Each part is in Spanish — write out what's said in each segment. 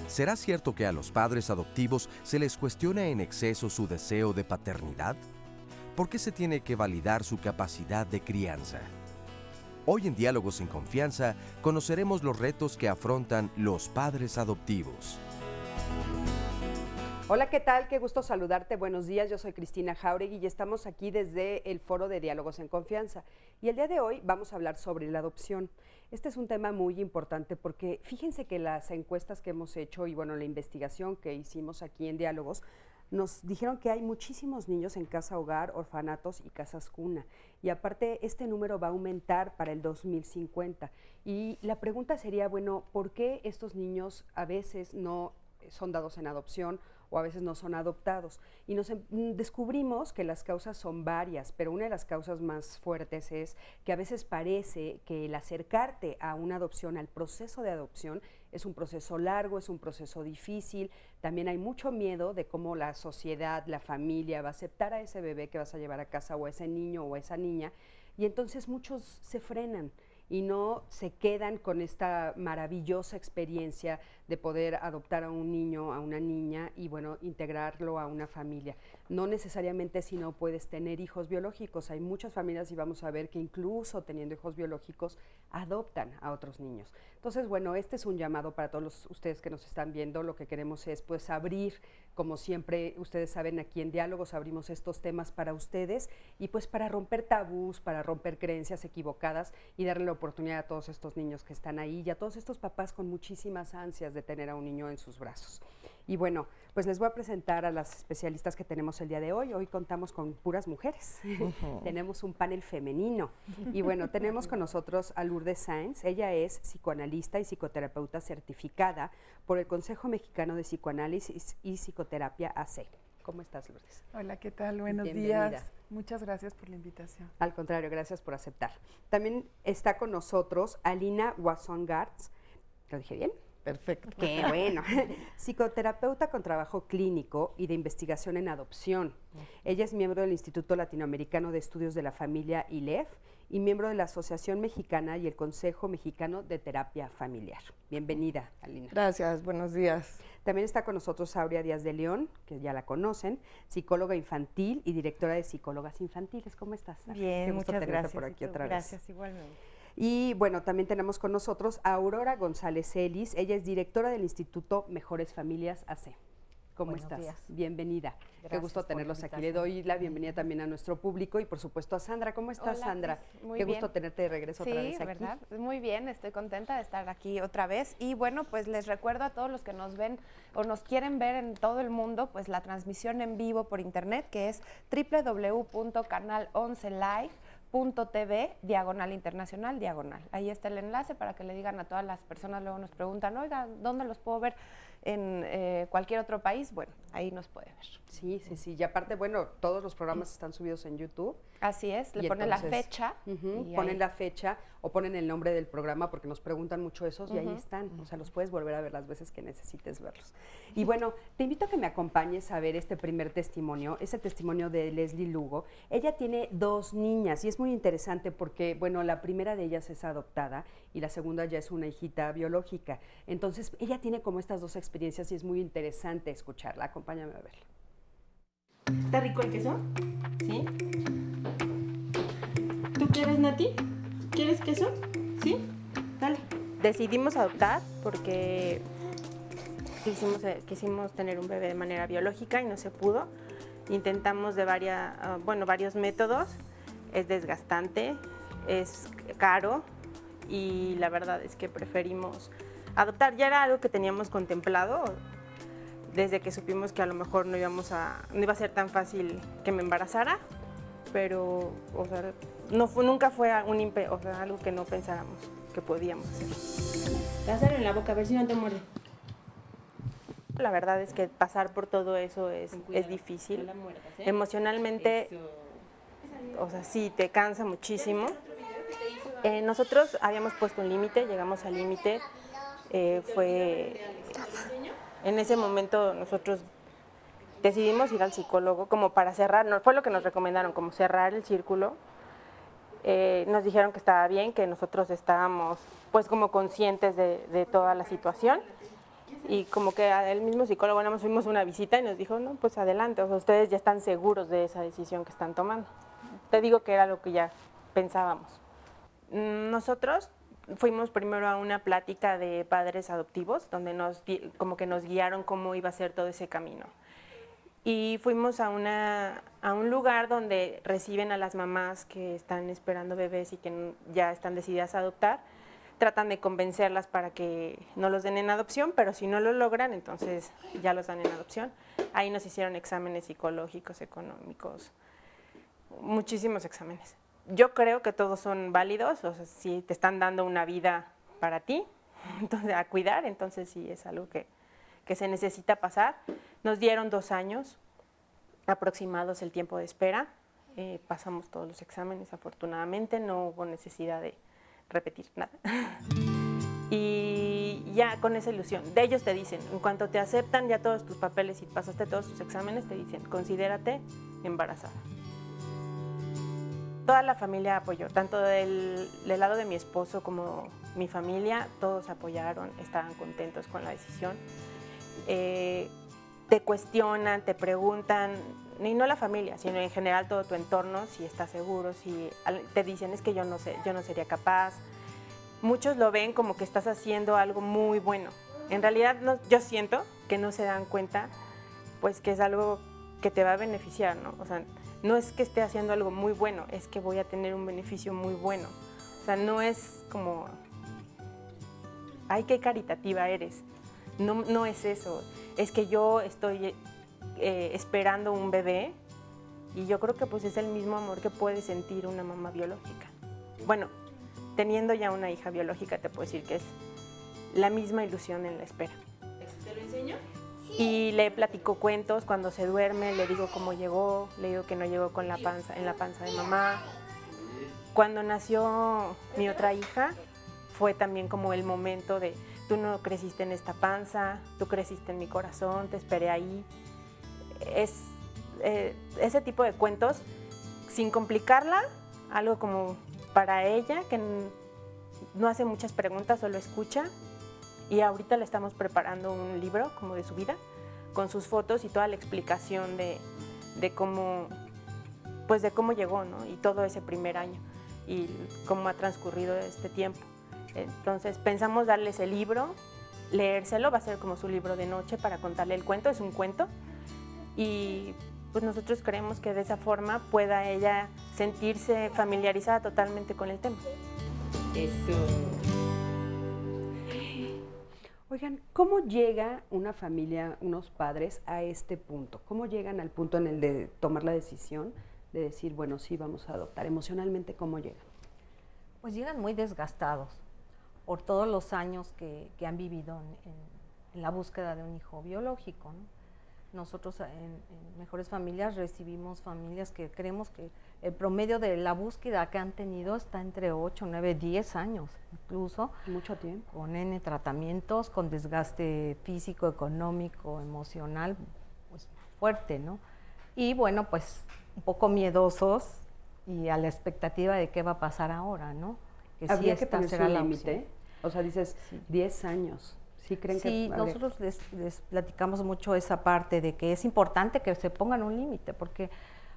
¿Será cierto que a los padres adoptivos se les cuestiona en exceso su deseo de paternidad? ¿Por qué se tiene que validar su capacidad de crianza? Hoy en Diálogos en Confianza conoceremos los retos que afrontan los padres adoptivos. Hola, ¿qué tal? Qué gusto saludarte. Buenos días, yo soy Cristina Jauregui y estamos aquí desde el Foro de Diálogos en Confianza. Y el día de hoy vamos a hablar sobre la adopción. Este es un tema muy importante porque fíjense que las encuestas que hemos hecho y bueno, la investigación que hicimos aquí en Diálogos nos dijeron que hay muchísimos niños en casa hogar, orfanatos y casas cuna. Y aparte, este número va a aumentar para el 2050. Y la pregunta sería, bueno, ¿por qué estos niños a veces no son dados en adopción o a veces no son adoptados? Y nos descubrimos que las causas son varias, pero una de las causas más fuertes es que a veces parece que el acercarte a una adopción, al proceso de adopción, es un proceso largo, es un proceso difícil. También hay mucho miedo de cómo la sociedad, la familia va a aceptar a ese bebé que vas a llevar a casa o a ese niño o a esa niña, y entonces muchos se frenan y no se quedan con esta maravillosa experiencia de poder adoptar a un niño, a una niña y bueno, integrarlo a una familia. No necesariamente si no puedes tener hijos biológicos, hay muchas familias y vamos a ver que incluso teniendo hijos biológicos adoptan a otros niños. Entonces, bueno, este es un llamado para todos ustedes que nos están viendo. Lo que queremos es pues abrir, como siempre, ustedes saben, aquí en Diálogos abrimos estos temas para ustedes y pues para romper tabús, para romper creencias equivocadas y darle la oportunidad a todos estos niños que están ahí y a todos estos papás con muchísimas ansias de tener a un niño en sus brazos. Y bueno, pues les voy a presentar a las especialistas que tenemos el día de hoy. Hoy contamos con puras mujeres. Tenemos un panel femenino. Y bueno, tenemos con nosotros a Lourdes Sáenz. Ella es psicoanalista y psicoterapeuta certificada por el Consejo Mexicano de Psicoanálisis y Psicoterapia AC. ¿Cómo estás, Lourdes? Hola, ¿qué tal? Buenos Bienvenida. días. Muchas gracias por la invitación. Al contrario, gracias por aceptar. También está con nosotros Alina Wasson-Gartz. ¿Lo dije bien? Perfecto. Qué bueno. Psicoterapeuta con trabajo clínico y de investigación en adopción. Ella es miembro del Instituto Latinoamericano de Estudios de la Familia, ILEF, y miembro de la Asociación Mexicana y el Consejo Mexicano de Terapia Familiar. Bienvenida, Alina. Gracias, buenos días. También está con nosotros Aurea Díaz de León, que ya la conocen, psicóloga infantil y directora de Psicólogas Infantiles. ¿Cómo estás? Bien, Qué gusto muchas tenerte gracias. por aquí otra vez. Gracias, igualmente. Y bueno, también tenemos con nosotros a Aurora González Ellis. Ella es directora del Instituto Mejores Familias AC. ¿Cómo Buenos estás? días. Bienvenida. Qué Gracias gusto por tenerlos la aquí. Le invitación. doy la bienvenida también a nuestro público y por supuesto a Sandra. ¿Cómo estás, Hola, Sandra? Cris. Muy Qué bien. gusto tenerte de regreso otra vez Sí, aquí. ¿verdad? Muy bien, estoy contenta de estar aquí otra vez. Y bueno, pues les recuerdo a todos los que nos ven o nos quieren ver en todo el mundo, pues la transmisión en vivo por internet, que es www.canal11live.tv/internacional/. Ahí está el enlace para que le digan a todas las personas, luego nos preguntan, oiga, ¿dónde los puedo ver en cualquier otro país? Bueno, ahí nos puede ver. Sí, sí, sí. Y aparte, bueno, todos los programas están subidos en YouTube. Así es, le Y ponen entonces, la fecha. ponen ahí. la fecha o ponen el nombre del programa porque nos preguntan mucho esos y ahí están. O sea, los puedes volver a ver las veces que necesites verlos. Y bueno, te invito a que me acompañes a ver este primer testimonio. Es el testimonio de Leslie Lugo. Ella tiene 2 niñas y es muy interesante porque, bueno, la primera de ellas es adoptada y la segunda ya es una hijita biológica. Entonces, ella tiene como estas 2 experiencias y es muy interesante escucharla. Acompáñame a verla. ¿Está rico el queso? ¿Sí? ¿Tú quieres, Nati? ¿Quieres queso? ¿Sí? Dale. Decidimos adoptar porque quisimos tener un bebé de manera biológica y no se pudo. Intentamos de varios métodos. Es desgastante, es caro y la verdad es que preferimos adoptar. Ya era algo que teníamos contemplado desde que supimos que a lo mejor no iba a ser tan fácil que me embarazara, pero o sea, nunca fue algo que no pensáramos. que podíamos hacer. Pásalo en la boca, a ver si no te muerde. La verdad es que pasar por todo eso es difícil. No la muerdas, ¿eh? Emocionalmente, Eso. o sea, sí, te cansa muchísimo. Nosotros habíamos puesto un límite, llegamos al límite. Fue en ese momento nosotros decidimos ir al psicólogo como para cerrar, no, fue lo que nos recomendaron, como cerrar el círculo. Nos dijeron que estaba bien, que nosotros estábamos pues como conscientes de toda la situación. Y como que el mismo psicólogo, nada más fuimos una visita y nos dijo, no, pues adelante, o sea, ustedes ya están seguros de esa decisión que están tomando. Te digo que era lo que ya pensábamos. Nosotros fuimos primero a una plática de padres adoptivos, donde como que nos guiaron cómo iba a ser todo ese camino. Y fuimos a un lugar donde reciben a las mamás que están esperando bebés y que ya están decididas a adoptar. Tratan de convencerlas para que no los den en adopción, pero si no lo logran, entonces ya los dan en adopción. Ahí nos hicieron exámenes psicológicos, económicos, muchísimos exámenes. Yo creo que todos son válidos, o sea, si te están dando una vida para ti, entonces a cuidar, entonces sí es algo que se necesita pasar. Nos dieron 2 años aproximados el tiempo de espera. Pasamos todos los exámenes, afortunadamente, no hubo necesidad de repetir nada. Y ya con esa ilusión, de ellos te dicen, en cuanto te aceptan ya todos tus papeles y pasaste todos tus exámenes, te dicen, considérate embarazada. Toda la familia apoyó, tanto del lado de mi esposo como mi familia, todos apoyaron, estaban contentos con la decisión. Te cuestionan, te preguntan, y no la familia, sino en general todo tu entorno, si estás seguro, si te dicen es que yo no sé, yo no sería capaz. Muchos lo ven como que estás haciendo algo muy bueno. En realidad no, yo siento que no se dan cuenta pues que es algo que te va a beneficiar, ¿no? O sea, no es que esté haciendo algo muy bueno, es que voy a tener un beneficio muy bueno. O sea, no es como, ay, qué caritativa eres. No es eso, es que yo estoy esperando un bebé y yo creo que pues es el mismo amor que puede sentir una mamá biológica. Bueno, teniendo ya una hija biológica te puedo decir que es la misma ilusión en la espera. ¿Te lo enseño? Y le platico cuentos cuando se duerme, le digo cómo llegó, le digo que no llegó con la panza, en la panza de mamá. Cuando nació mi otra hija fue también como el momento de tú no creciste en esta panza, tú creciste en mi corazón, te esperé ahí. Es ese tipo de cuentos, sin complicarla, algo como para ella, que no hace muchas preguntas, solo escucha. Y ahorita le estamos preparando un libro como de su vida, con sus fotos y toda la explicación de cómo, pues de cómo llegó, ¿no? Y todo ese primer año y cómo ha transcurrido este tiempo. Entonces pensamos darles el libro, leérselo, va a ser como su libro de noche para contarle el cuento, es un cuento. Y pues nosotros creemos que de esa forma pueda ella sentirse familiarizada totalmente con el tema. Eso. Oigan, ¿cómo llega una familia, unos padres a este punto? ¿Cómo llegan al punto en el de tomar la decisión de decir, bueno, sí, vamos a adoptar? Emocionalmente, ¿cómo llegan? Pues llegan muy desgastados por todos los años que han vivido en la búsqueda de un hijo biológico, ¿no? Nosotros en Mejores Familias recibimos familias que creemos que el promedio de la búsqueda que han tenido está entre 8, 9, 10 años incluso. Mucho tiempo. Con N tratamientos, con desgaste físico, económico, emocional, pues fuerte, ¿no? Y bueno, pues un poco miedosos y a la expectativa de qué va a pasar ahora, ¿no? Que ¿Habría sí que esta ponerse será un la límite? opción. O sea, dices, Sí. 10 años. ¿Sí creen que Sí, habría? nosotros les platicamos mucho esa parte de que es importante que se pongan un límite, porque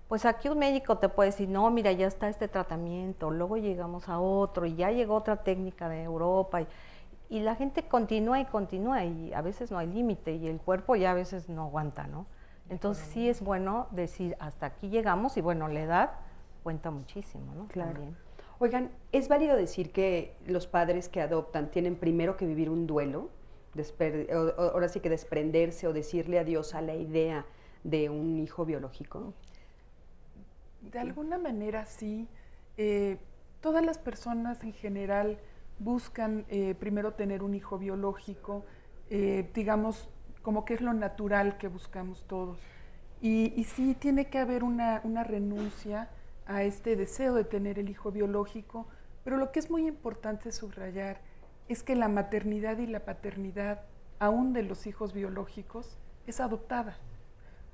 pues aquí un médico te puede decir, no, mira, ya está este tratamiento, luego llegamos a otro y ya llegó otra técnica de Europa y la gente continúa y a veces no hay límite y el cuerpo ya a veces no aguanta, ¿no? Entonces sí es bueno decir, hasta aquí llegamos y bueno, la edad cuenta muchísimo, ¿no? Claro. También. Oigan, ¿es válido decir que los padres que adoptan tienen primero que vivir un duelo? Ahora sí que desprenderse o decirle adiós a la idea de un hijo biológico. De alguna manera sí. Todas las personas en general buscan primero tener un hijo biológico, digamos, como que es lo natural que buscamos todos. Y sí tiene que haber una renuncia a este deseo de tener el hijo biológico, pero lo que es muy importante subrayar es que la maternidad y la paternidad, aún de los hijos biológicos, es adoptada.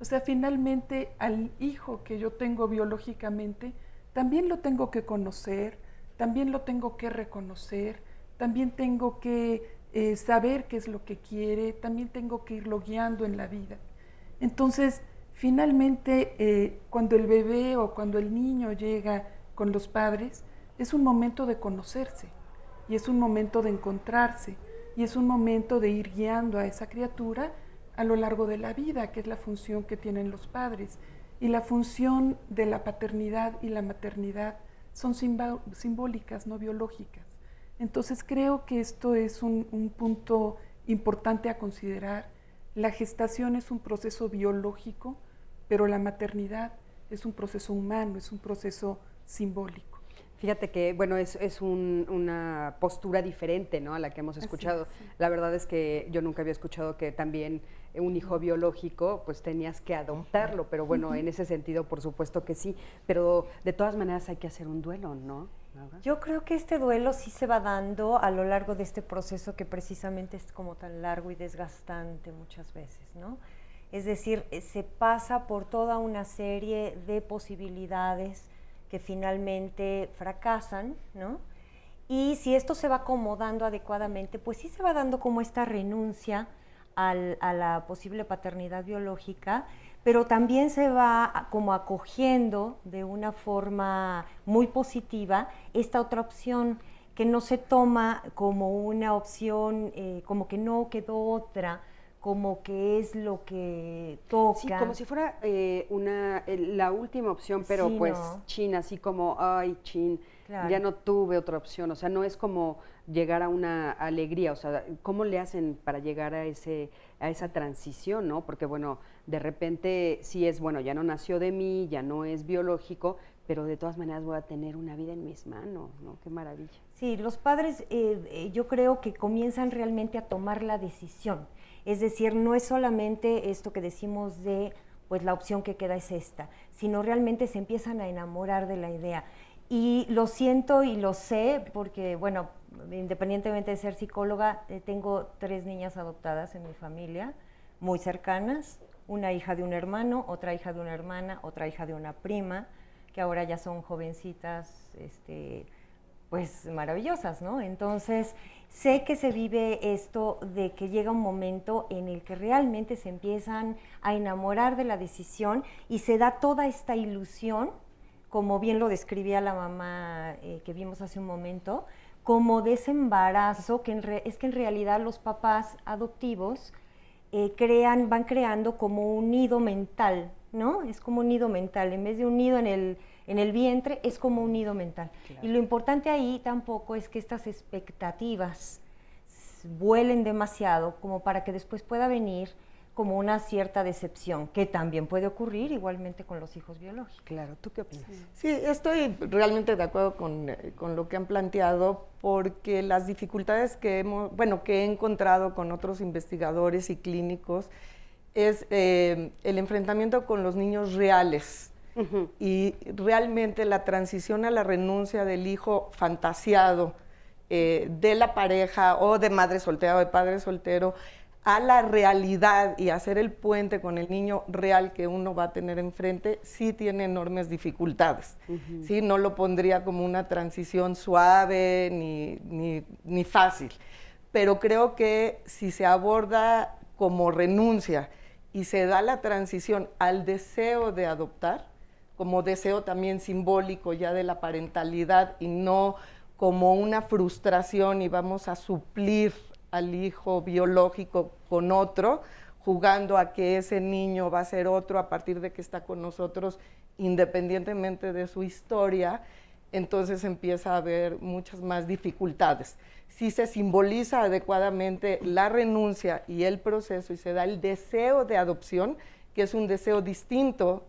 O sea, finalmente al hijo que yo tengo biológicamente, también lo tengo que conocer, también lo tengo que reconocer, también tengo que saber qué es lo que quiere, también tengo que irlo guiando en la vida. Entonces, finalmente, cuando el bebé o cuando el niño llega con los padres, es un momento de conocerse, y es un momento de encontrarse, y es un momento de ir guiando a esa criatura a lo largo de la vida, que es la función que tienen los padres. Y la función de la paternidad y la maternidad son simbólicas, no biológicas. Entonces creo que esto es un punto importante a considerar. La gestación es un proceso biológico, pero la maternidad es un proceso humano, es un proceso simbólico. Fíjate que, bueno, es una postura diferente, ¿no?, a la que hemos escuchado. Así es, sí. La verdad es que yo nunca había escuchado que también un hijo biológico, pues tenías que adoptarlo, pero bueno, en ese sentido, por supuesto que sí. Pero de todas maneras hay que hacer un duelo, ¿no? ¿Verdad? Yo creo que este duelo sí se va dando a lo largo de este proceso que precisamente es como tan largo y desgastante muchas veces, ¿no? Es decir, se pasa por toda una serie de posibilidades que finalmente fracasan, ¿no? Y si esto se va acomodando adecuadamente, pues sí se va dando como esta renuncia a la posible paternidad biológica, pero también se va como acogiendo de una forma muy positiva esta otra opción, que no se toma como una opción, como que no quedó otra, como que es lo que toca. Sí, como si fuera la última opción, pero Sí, pues no. chin, así como, ay, chin, Claro. ya no tuve otra opción. O sea, no es como llegar a una alegría. O sea, ¿cómo le hacen para llegar a esa transición, no? Porque, bueno, de repente sí es, bueno, ya no nació de mí, ya no es biológico, pero de todas maneras voy a tener una vida en mis manos, ¿no? Qué maravilla. Sí, los padres yo creo que comienzan realmente a tomar la decisión. Es decir, no es solamente esto que decimos de, pues la opción que queda es esta, sino realmente se empiezan a enamorar de la idea. Y lo siento y lo sé porque, bueno, independientemente de ser psicóloga, tengo 3 niñas adoptadas en mi familia, muy cercanas, una hija de un hermano, otra hija de una hermana, otra hija de una prima, que ahora ya son jovencitas, pues maravillosas, ¿no? Entonces, sé que se vive esto de que llega un momento en el que realmente se empiezan a enamorar de la decisión y se da toda esta ilusión, como bien lo describía la mamá que vimos hace un momento, como de ese embarazo, que es que en realidad los papás adoptivos van creando como un nido mental, ¿no? Es como un nido mental, en vez de un nido en el vientre, es como un nido mental. Claro. Y lo importante ahí tampoco es que estas expectativas vuelen demasiado como para que después pueda venir como una cierta decepción, que también puede ocurrir igualmente con los hijos biológicos. Claro, ¿tú qué opinas? Sí, estoy realmente de acuerdo con lo que han planteado, porque las dificultades que he encontrado con otros investigadores y clínicos es el enfrentamiento con los niños reales. Uh-huh. Y realmente la transición a la renuncia del hijo fantasiado de la pareja o de madre soltera o de padre soltero a la realidad y hacer el puente con el niño real que uno va a tener enfrente, sí tiene enormes dificultades. Uh-huh. ¿Sí? No lo pondría como una transición suave ni fácil, pero creo que si se aborda como renuncia y se da la transición al deseo de adoptar, como deseo también simbólico ya de la parentalidad y no como una frustración y vamos a suplir al hijo biológico con otro, jugando a que ese niño va a ser otro a partir de que está con nosotros independientemente de su historia, entonces empieza a haber muchas más dificultades. Si se simboliza adecuadamente la renuncia y el proceso y se da el deseo de adopción, que es un deseo distinto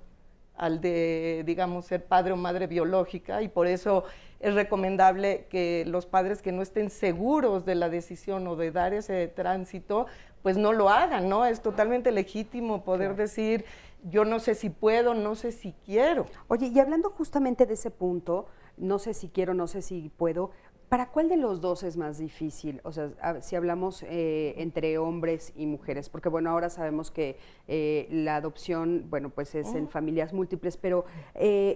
al de, digamos, ser padre o madre biológica, y por eso es recomendable que los padres que no estén seguros de la decisión o de dar ese tránsito, pues no lo hagan, ¿no? Es totalmente legítimo poder decir, yo no sé si puedo, no sé si quiero. Oye, y hablando justamente de ese punto, no sé si quiero, no sé si puedo, ¿para cuál de los dos es más difícil? O sea, si hablamos entre hombres y mujeres, porque bueno, ahora sabemos que la adopción, bueno, pues es en familias múltiples, pero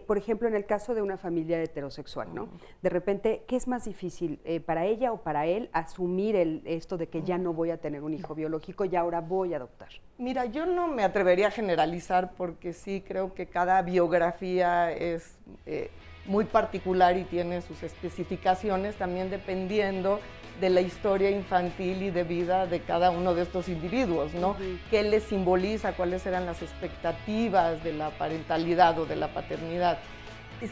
por ejemplo, en el caso de una familia heterosexual, ¿no? De repente, ¿qué es más difícil para ella o para él asumir esto de que ya no voy a tener un hijo biológico y ahora voy a adoptar? Mira, yo no me atrevería a generalizar porque sí creo que cada biografía es muy particular y tiene sus especificaciones también dependiendo de la historia infantil y de vida de cada uno de estos individuos, ¿no? ¿Qué les simboliza? ¿Cuáles eran las expectativas de la parentalidad o de la paternidad?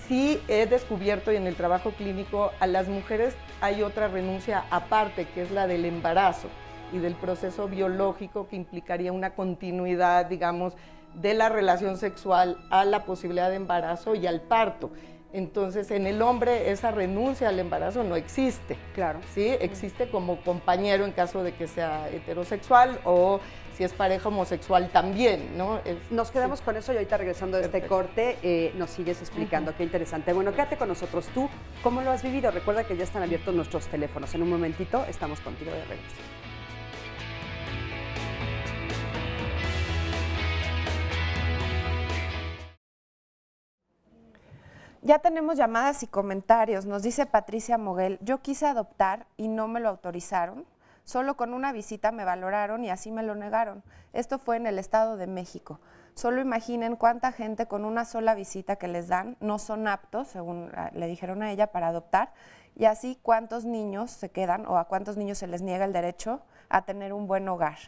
Sí he descubierto y en el trabajo clínico a las mujeres hay otra renuncia aparte, que es la del embarazo y del proceso biológico que implicaría una continuidad, digamos, de la relación sexual a la posibilidad de embarazo y al parto. Entonces, en el hombre esa renuncia al embarazo no existe. Claro. ¿Sí? Existe como compañero en caso de que sea heterosexual o si es pareja homosexual también, ¿no? Nos quedamos con eso y ahorita regresando de este corte nos sigues explicando. Qué interesante. Bueno, quédate con nosotros. ¿Tú cómo lo has vivido? Recuerda que ya están abiertos nuestros teléfonos. En un momentito estamos contigo de regreso. Ya tenemos llamadas y comentarios. Nos dice Patricia Moguel, yo quise adoptar y no me lo autorizaron. Solo con una visita me valoraron y así me lo negaron. Esto fue en el Estado de México. Solo imaginen cuánta gente con una sola visita que les dan no son aptos, según le dijeron a ella, para adoptar. Y así cuántos niños se quedan o a cuántos niños se les niega el derecho a tener un buen hogar.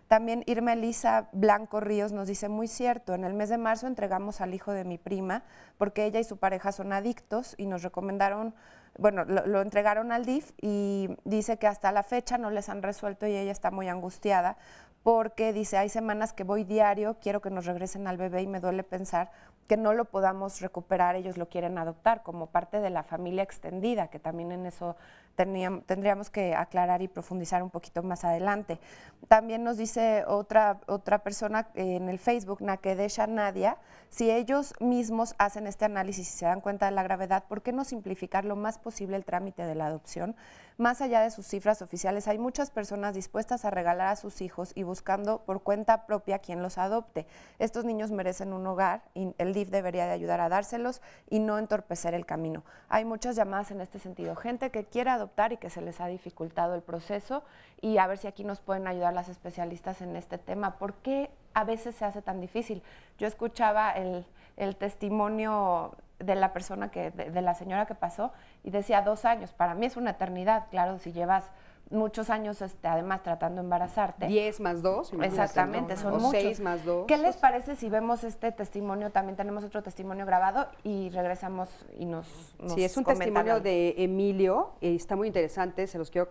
También Irma Elisa Blanco Ríos nos dice, muy cierto, en el mes de marzo entregamos al hijo de mi prima porque ella y su pareja son adictos y nos recomendaron, bueno, lo entregaron al DIF y dice que hasta la fecha no les han resuelto y ella está muy angustiada porque dice, hay semanas que voy diario, quiero que nos regresen al bebé y me duele pensar que no lo podamos recuperar, ellos lo quieren adoptar como parte de la familia extendida, que también en eso tendríamos que aclarar y profundizar un poquito más adelante. También nos dice otra persona en el Facebook, Nakedesha Nadia, si ellos mismos hacen este análisis y se dan cuenta de la gravedad, ¿por qué no simplificar lo más posible el trámite de la adopción? Más allá de sus cifras oficiales, hay muchas personas dispuestas a regalar a sus hijos y buscando por cuenta propia quien los adopte. Estos niños merecen un hogar y el DIF debería de ayudar a dárselos y no entorpecer el camino. Hay muchas llamadas en este sentido, gente que quiere adoptar y que se les ha dificultado el proceso y a ver si aquí nos pueden ayudar las especialistas en este tema. ¿Por qué a veces se hace tan difícil? Yo escuchaba el testimonio de la persona de la señora que pasó y decía 2 años. Para mí es una eternidad, claro, si llevas muchos años además tratando de embarazarte. 10 más 2. Exactamente, son muchos. 6 más 2. ¿Qué les parece si vemos este testimonio? También tenemos otro testimonio grabado y regresamos y nos Sí, es un testimonio de Emilio, está muy interesante, se los quiero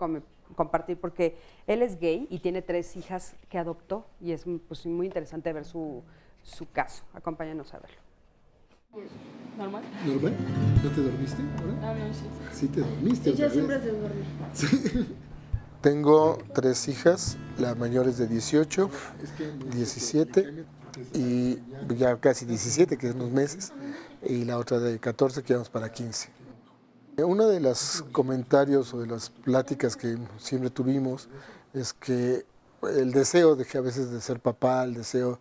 compartir porque él es gay y tiene 3 hijas que adoptó y es pues, muy interesante ver su caso. Acompáñanos a verlo. ¿Normal? ¿Normal? ¿No te dormiste ahora? Ah, no, sí. Sí te dormiste. Ella otra siempre vez. se duerme. Sí. Tengo 3 hijas, la mayor es de 18, 17 y ya casi 17, que es unos meses, y la otra de 14, que vamos para 15. Uno de los comentarios o de las pláticas que siempre tuvimos es que el deseo de que a veces de ser papá, el deseo,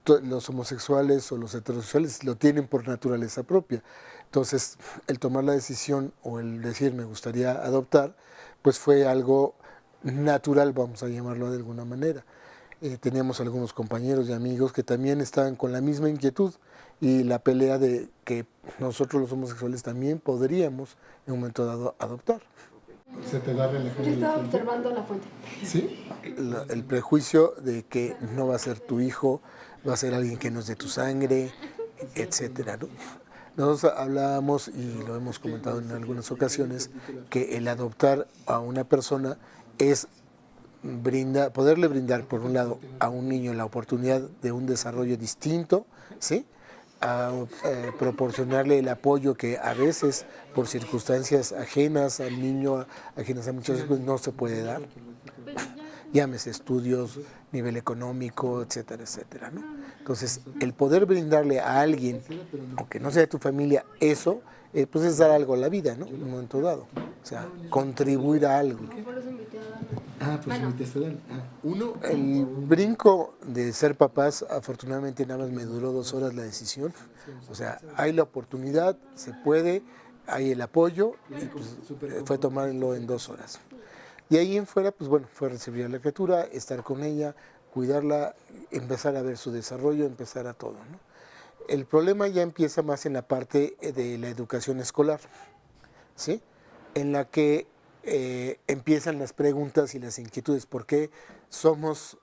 los homosexuales o los heterosexuales lo tienen por naturaleza propia. Entonces, el tomar la decisión o el decir me gustaría adoptar, pues fue algo natural, vamos a llamarlo de alguna manera. Teníamos algunos compañeros y amigos que también estaban con la misma inquietud y la pelea de que nosotros los homosexuales también podríamos en un momento dado adoptar. ¿Se te da relajado? Yo estaba observando la fuente. ¿Sí? El prejuicio de que no va a ser tu hijo, va a ser alguien que no es de tu sangre, etcétera, ¿no? Nosotros hablábamos, y lo hemos comentado en algunas ocasiones, que el adoptar a una persona es poderle brindar, por un lado, a un niño la oportunidad de un desarrollo distinto, ¿sí? proporcionarle el apoyo que a veces por circunstancias ajenas al niño, ajenas a muchas cosas, no se puede dar. Llámese estudios, nivel económico, etcétera, etcétera, ¿no? Entonces, el poder brindarle a alguien, aunque no sea de tu familia, eso, pues es dar algo a la vida, ¿no? En un momento dado. O sea, contribuir a algo. Uno, el brinco de ser papás, afortunadamente nada más me duró 2 horas la decisión. O sea, hay la oportunidad, se puede, hay el apoyo, y pues, fue tomarlo en 2 horas. Y ahí en fuera, pues bueno, fue recibir a la criatura, estar con ella, cuidarla, empezar a ver su desarrollo, empezar a todo, ¿no? El problema ya empieza más en la parte de la educación escolar, ¿sí? En la que empiezan las preguntas y las inquietudes, ¿por qué somos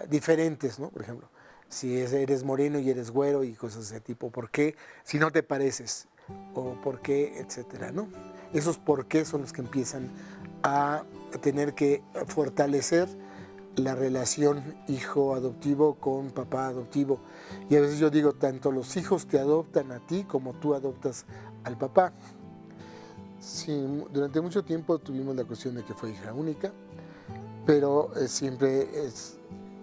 diferentes, ¿no? Por ejemplo, si eres moreno y eres güero y cosas de ese tipo, ¿por qué si no te pareces? O por qué, etcétera, ¿no? Esos por qué son los que empiezan a tener que fortalecer la relación hijo adoptivo con papá adoptivo. Y a veces yo digo, tanto los hijos te adoptan a ti como tú adoptas al papá. Sí, durante mucho tiempo tuvimos la cuestión de que fue hija única, pero siempre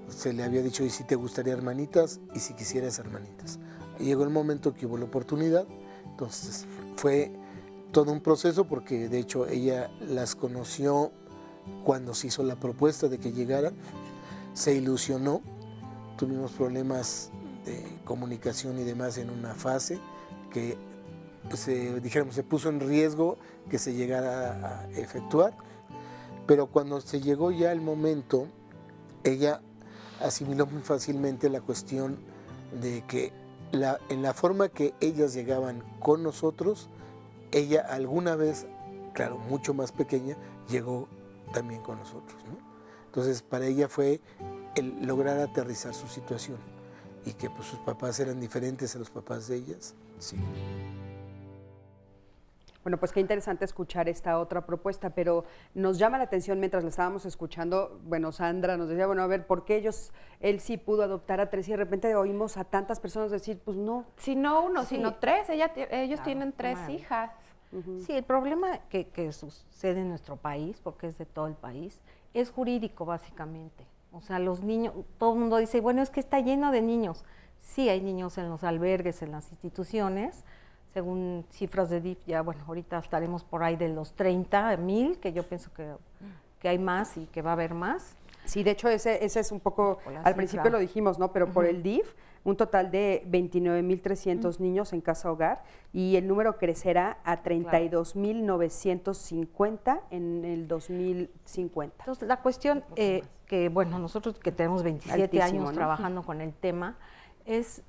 se le había dicho, ¿y si te gustaría hermanitas? Y si quisieras hermanitas. Y llegó el momento que hubo la oportunidad, entonces fue todo un proceso, porque de hecho ella las conoció cuando se hizo la propuesta de que llegaran, se ilusionó, tuvimos problemas de comunicación y demás en una fase que se puso en riesgo que se llegara a efectuar, pero cuando se llegó ya el momento, ella asimiló muy fácilmente la cuestión de que en la forma que ellas llegaban con nosotros, ella alguna vez, claro, mucho más pequeña, llegó también con nosotros, ¿no? Entonces, para ella fue el lograr aterrizar su situación y que pues, sus papás eran diferentes a los papás de ellas. Sí. Bueno, pues qué interesante escuchar esta otra propuesta, pero nos llama la atención mientras la estábamos escuchando, bueno, Sandra nos decía, bueno, a ver, ¿por qué él sí pudo adoptar a 3 y de repente oímos a tantas personas decir, pues no? Si no 1, sí, sino 3, ellos tienen 3 hijas. Sí, el problema que sucede en nuestro país, porque es de todo el país, es jurídico básicamente. O sea, los niños, todo el mundo dice, bueno, es que está lleno de niños. Sí, hay niños en los albergues, en las instituciones, según cifras de DIF, ya bueno, ahorita estaremos por ahí de los 30,000, que yo pienso que hay más y que va a haber más. Sí, de hecho ese es un poco, al principio lo dijimos, ¿no? Pero por el DIF, un total de 29,300 niños en casa hogar, y el número crecerá a 32,950 en el 2050. Entonces, la cuestión que, bueno, nosotros que tenemos 27 Altísimo, años, ¿no? trabajando con el tema, es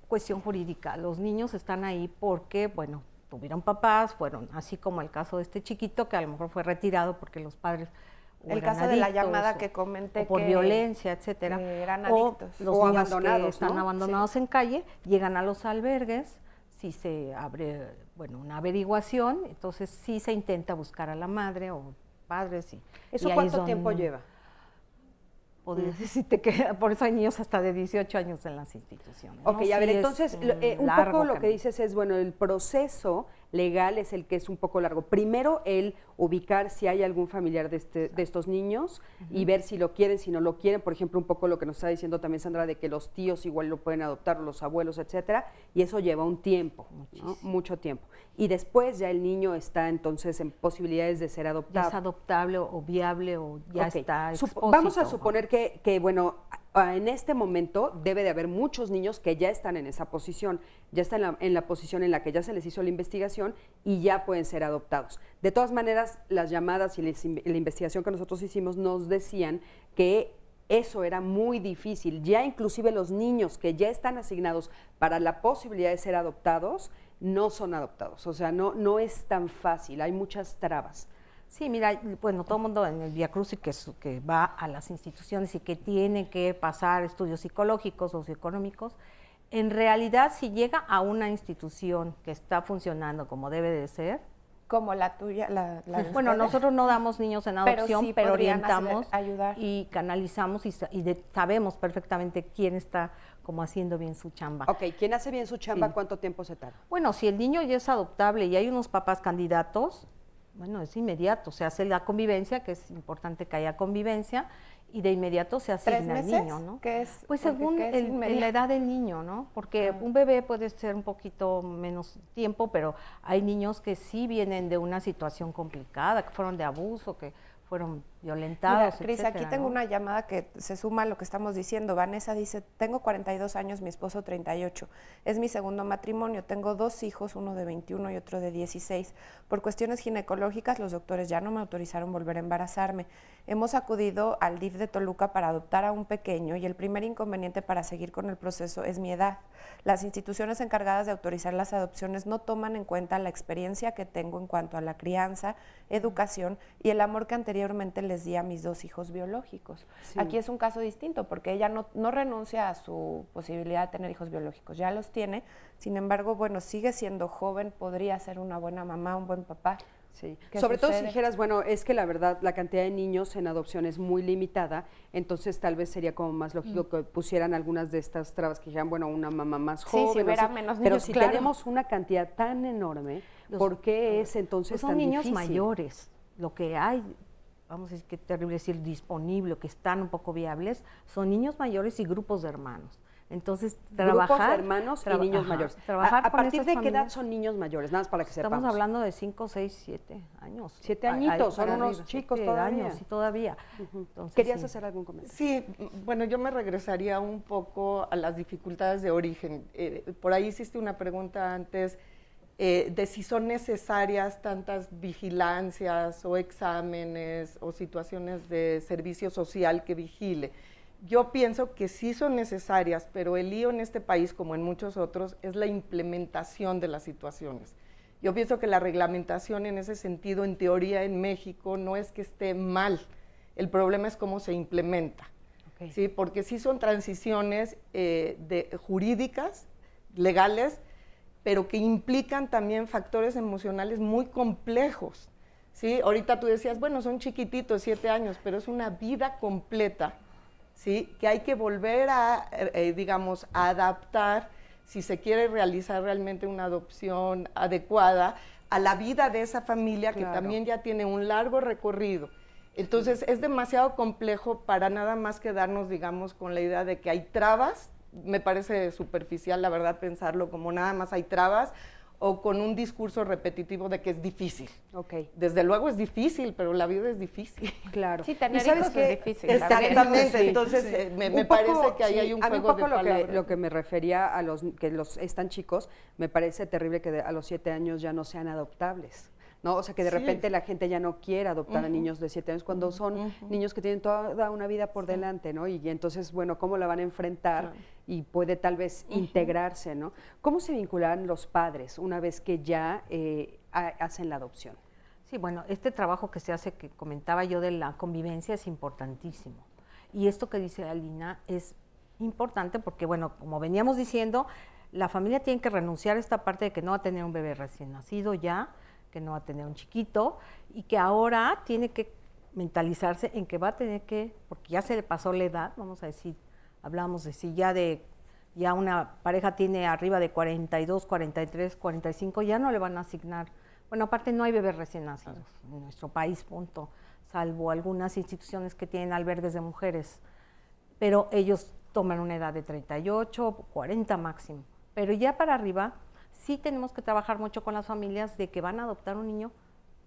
cuestión jurídica. Los niños están ahí porque, bueno, tuvieron papás, fueron, así como el caso de este chiquito, que a lo mejor fue retirado porque los padres el caso de la llamada que comenté, por violencia, etcétera, eran adictos, los o niños abandonados, que están ¿no? abandonados en calle, llegan a los albergues, si se abre, bueno, una averiguación, entonces sí se intenta buscar a la madre o padres. ¿Eso y cuánto tiempo lleva? Podría decirte que por eso hay niños hasta de 18 años en las instituciones. Ok, ¿no? a ver, Sí, entonces, un poco lo que dices es, bueno, el proceso legal es el que es un poco largo. Primero, el ubicar si hay algún familiar de estos niños y ver si lo quieren, si no lo quieren. Por ejemplo, un poco lo que nos está diciendo también Sandra, de que los tíos igual lo pueden adoptar, los abuelos, etcétera, y eso lleva un tiempo, ¿no? Mucho tiempo. Y después ya el niño está entonces en posibilidades de ser adoptado. Ya es adoptable o viable o ya está expósito. Vamos a suponer que, bueno, en este momento debe de haber muchos niños que ya están en esa posición, ya están en la posición en la que ya se les hizo la investigación y ya pueden ser adoptados. De todas maneras, las llamadas y la investigación que nosotros hicimos nos decían que eso era muy difícil. Ya inclusive los niños que ya están asignados para la posibilidad de ser adoptados no son adoptados. O sea, no es tan fácil, hay muchas trabas. Sí, mira, bueno, todo el mundo en el Vía Crucis que va a las instituciones y que tiene que pasar estudios psicológicos, socioeconómicos, en realidad si llega a una institución que está funcionando como debe de ser, Como la tuya, la de Bueno, ustedes. nosotros no damos niños en adopción, sí pero podrían orientamos ayudar. y canalizamos y sabemos perfectamente quién está como haciendo bien su chamba. Ok, ¿quién hace bien su chamba? Sí. ¿Cuánto tiempo se tarda? Bueno, si el niño ya es adoptable y hay unos papás candidatos, bueno, es inmediato, se hace la convivencia, que es importante que haya convivencia, y de inmediato se asigna 3 al meses, niño, ¿no? ¿qué es? Pues Porque según ¿qué es inmediato? la edad del niño, ¿no? Porque un bebé puede ser un poquito menos tiempo, pero hay niños que sí vienen de una situación complicada, que fueron de abuso, que fueron violentados, Mira, Cris, aquí etcétera, tengo ¿no? una llamada que se suma a lo que estamos diciendo. Vanessa dice, tengo 42 años, mi esposo 38. Es mi segundo matrimonio. Tengo 2 hijos, uno de 21 y otro de 16. Por cuestiones ginecológicas, los doctores ya no me autorizaron volver a embarazarme. Hemos acudido al DIF de Toluca para adoptar a un pequeño y el primer inconveniente para seguir con el proceso es mi edad. Las instituciones encargadas de autorizar las adopciones no toman en cuenta la experiencia que tengo en cuanto a la crianza, educación y el amor que anteriormente les di a mis 2 hijos biológicos. Sí. Aquí es un caso distinto porque ella no renuncia a su posibilidad de tener hijos biológicos, ya los tiene, sin embargo, bueno, sigue siendo joven, podría ser una buena mamá, un buen papá. Sí, ¿Qué sobre todo si sucede? dijeras, bueno, es que la verdad la cantidad de niños en adopción es muy limitada, entonces tal vez sería como más lógico que pusieran algunas de estas trabas que dijeran, bueno, una mamá más Sí, joven. si o hubiera sea, menos pero niños, si claro. tenemos una cantidad tan enorme, ¿por qué es entonces Pues son tan niños difícil? mayores. Lo que hay, vamos a decir, qué terrible decir, disponible, que están un poco viables, son niños mayores y grupos de hermanos. Entonces, trabajar... Grupos de hermanos y niños ajá, mayores. Trabajar ¿A con partir esas de qué edad familias. son niños mayores? Nada más para que Estamos sepamos. hablando de 5, 6, 7 años. 7 añitos, son para unos arriba, chicos 7 todavía. años, sí, todavía. Entonces, ¿Querías sí. hacer algún comentario? Sí, bueno, yo me regresaría un poco a las dificultades de origen. Por ahí hiciste una pregunta antes de si son necesarias tantas vigilancias o exámenes o situaciones de servicio social que vigile. Yo pienso que sí son necesarias, pero el lío en este país, como en muchos otros, es la implementación de las situaciones. Yo pienso que la reglamentación en ese sentido, en teoría, en México, no es que esté mal. El problema es cómo se implementa. Okay. ¿Sí? Porque sí son transiciones jurídicas, legales, pero que implican también factores emocionales muy complejos. ¿Sí? Ahorita tú decías, bueno, son chiquititos, 7 años, pero es una vida completa, ¿sí? Que hay que volver a, digamos, a adaptar si se quiere realizar realmente una adopción adecuada a la vida de esa familia que también ya tiene un largo recorrido. Entonces, es demasiado complejo para nada más quedarnos, digamos, con la idea de que hay trabas. Me parece superficial, la verdad, pensarlo como nada más hay trabas, o con un discurso repetitivo de que es difícil. Okay. Desde luego es difícil, pero la vida es difícil. Claro. Sí, tener ¿Y sabes hijos qué? es difícil. Exactamente, Sí, entonces sí. me Un parece poco, que ahí sí, hay un a mí juego poco de palabras. lo que me refería a los que están chicos, me parece terrible que a los 7 años ya no sean adoptables. ¿No? O sea, que de Sí. repente la gente ya no quiere adoptar a niños de 7 años cuando son niños que tienen toda una vida por delante, ¿no? Y entonces, bueno, ¿cómo la van a enfrentar? Claro. Y puede tal vez integrarse, ¿no? ¿Cómo se vinculan los padres una vez que ya hacen la adopción? Sí, bueno, este trabajo que se hace, que comentaba yo de la convivencia, es importantísimo. Y esto que dice Alina es importante porque, bueno, como veníamos diciendo, la familia tiene que renunciar a esta parte de que no va a tener un bebé recién nacido ya, que no va a tener un chiquito, y que ahora tiene que mentalizarse en que va a tener que, porque ya se le pasó la edad, vamos a decir, hablamos de si ya una pareja tiene arriba de 42, 43, 45, ya no le van a asignar. Bueno, aparte no hay bebés recién nacidos en nuestro país, punto, salvo algunas instituciones que tienen albergues de mujeres, pero ellos toman una edad de 38, 40 máximo, pero ya para arriba sí tenemos que trabajar mucho con las familias de que van a adoptar un niño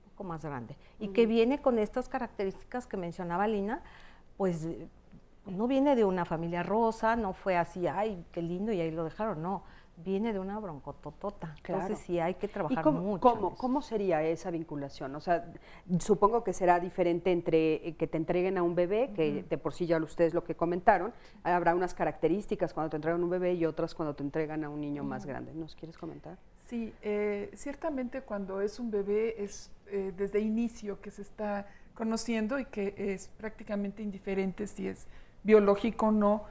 un poco más grande y que viene con estas características que mencionaba Lina, pues no viene de una familia rosa, no fue así, ay, qué lindo y ahí lo dejaron, no, viene de una broncototota. Claro. Entonces sí hay que trabajar ¿Y cómo, mucho. en eso. cómo sería esa vinculación? O sea, supongo que será diferente entre que te entreguen a un bebé, que de por sí ya ustedes lo que comentaron, habrá unas características cuando te entregan un bebé y otras cuando te entregan a un niño más grande. ¿Nos quieres comentar? Sí, ciertamente cuando es un bebé es desde inicio que se está conociendo y que es prácticamente indiferente si es biológico o no,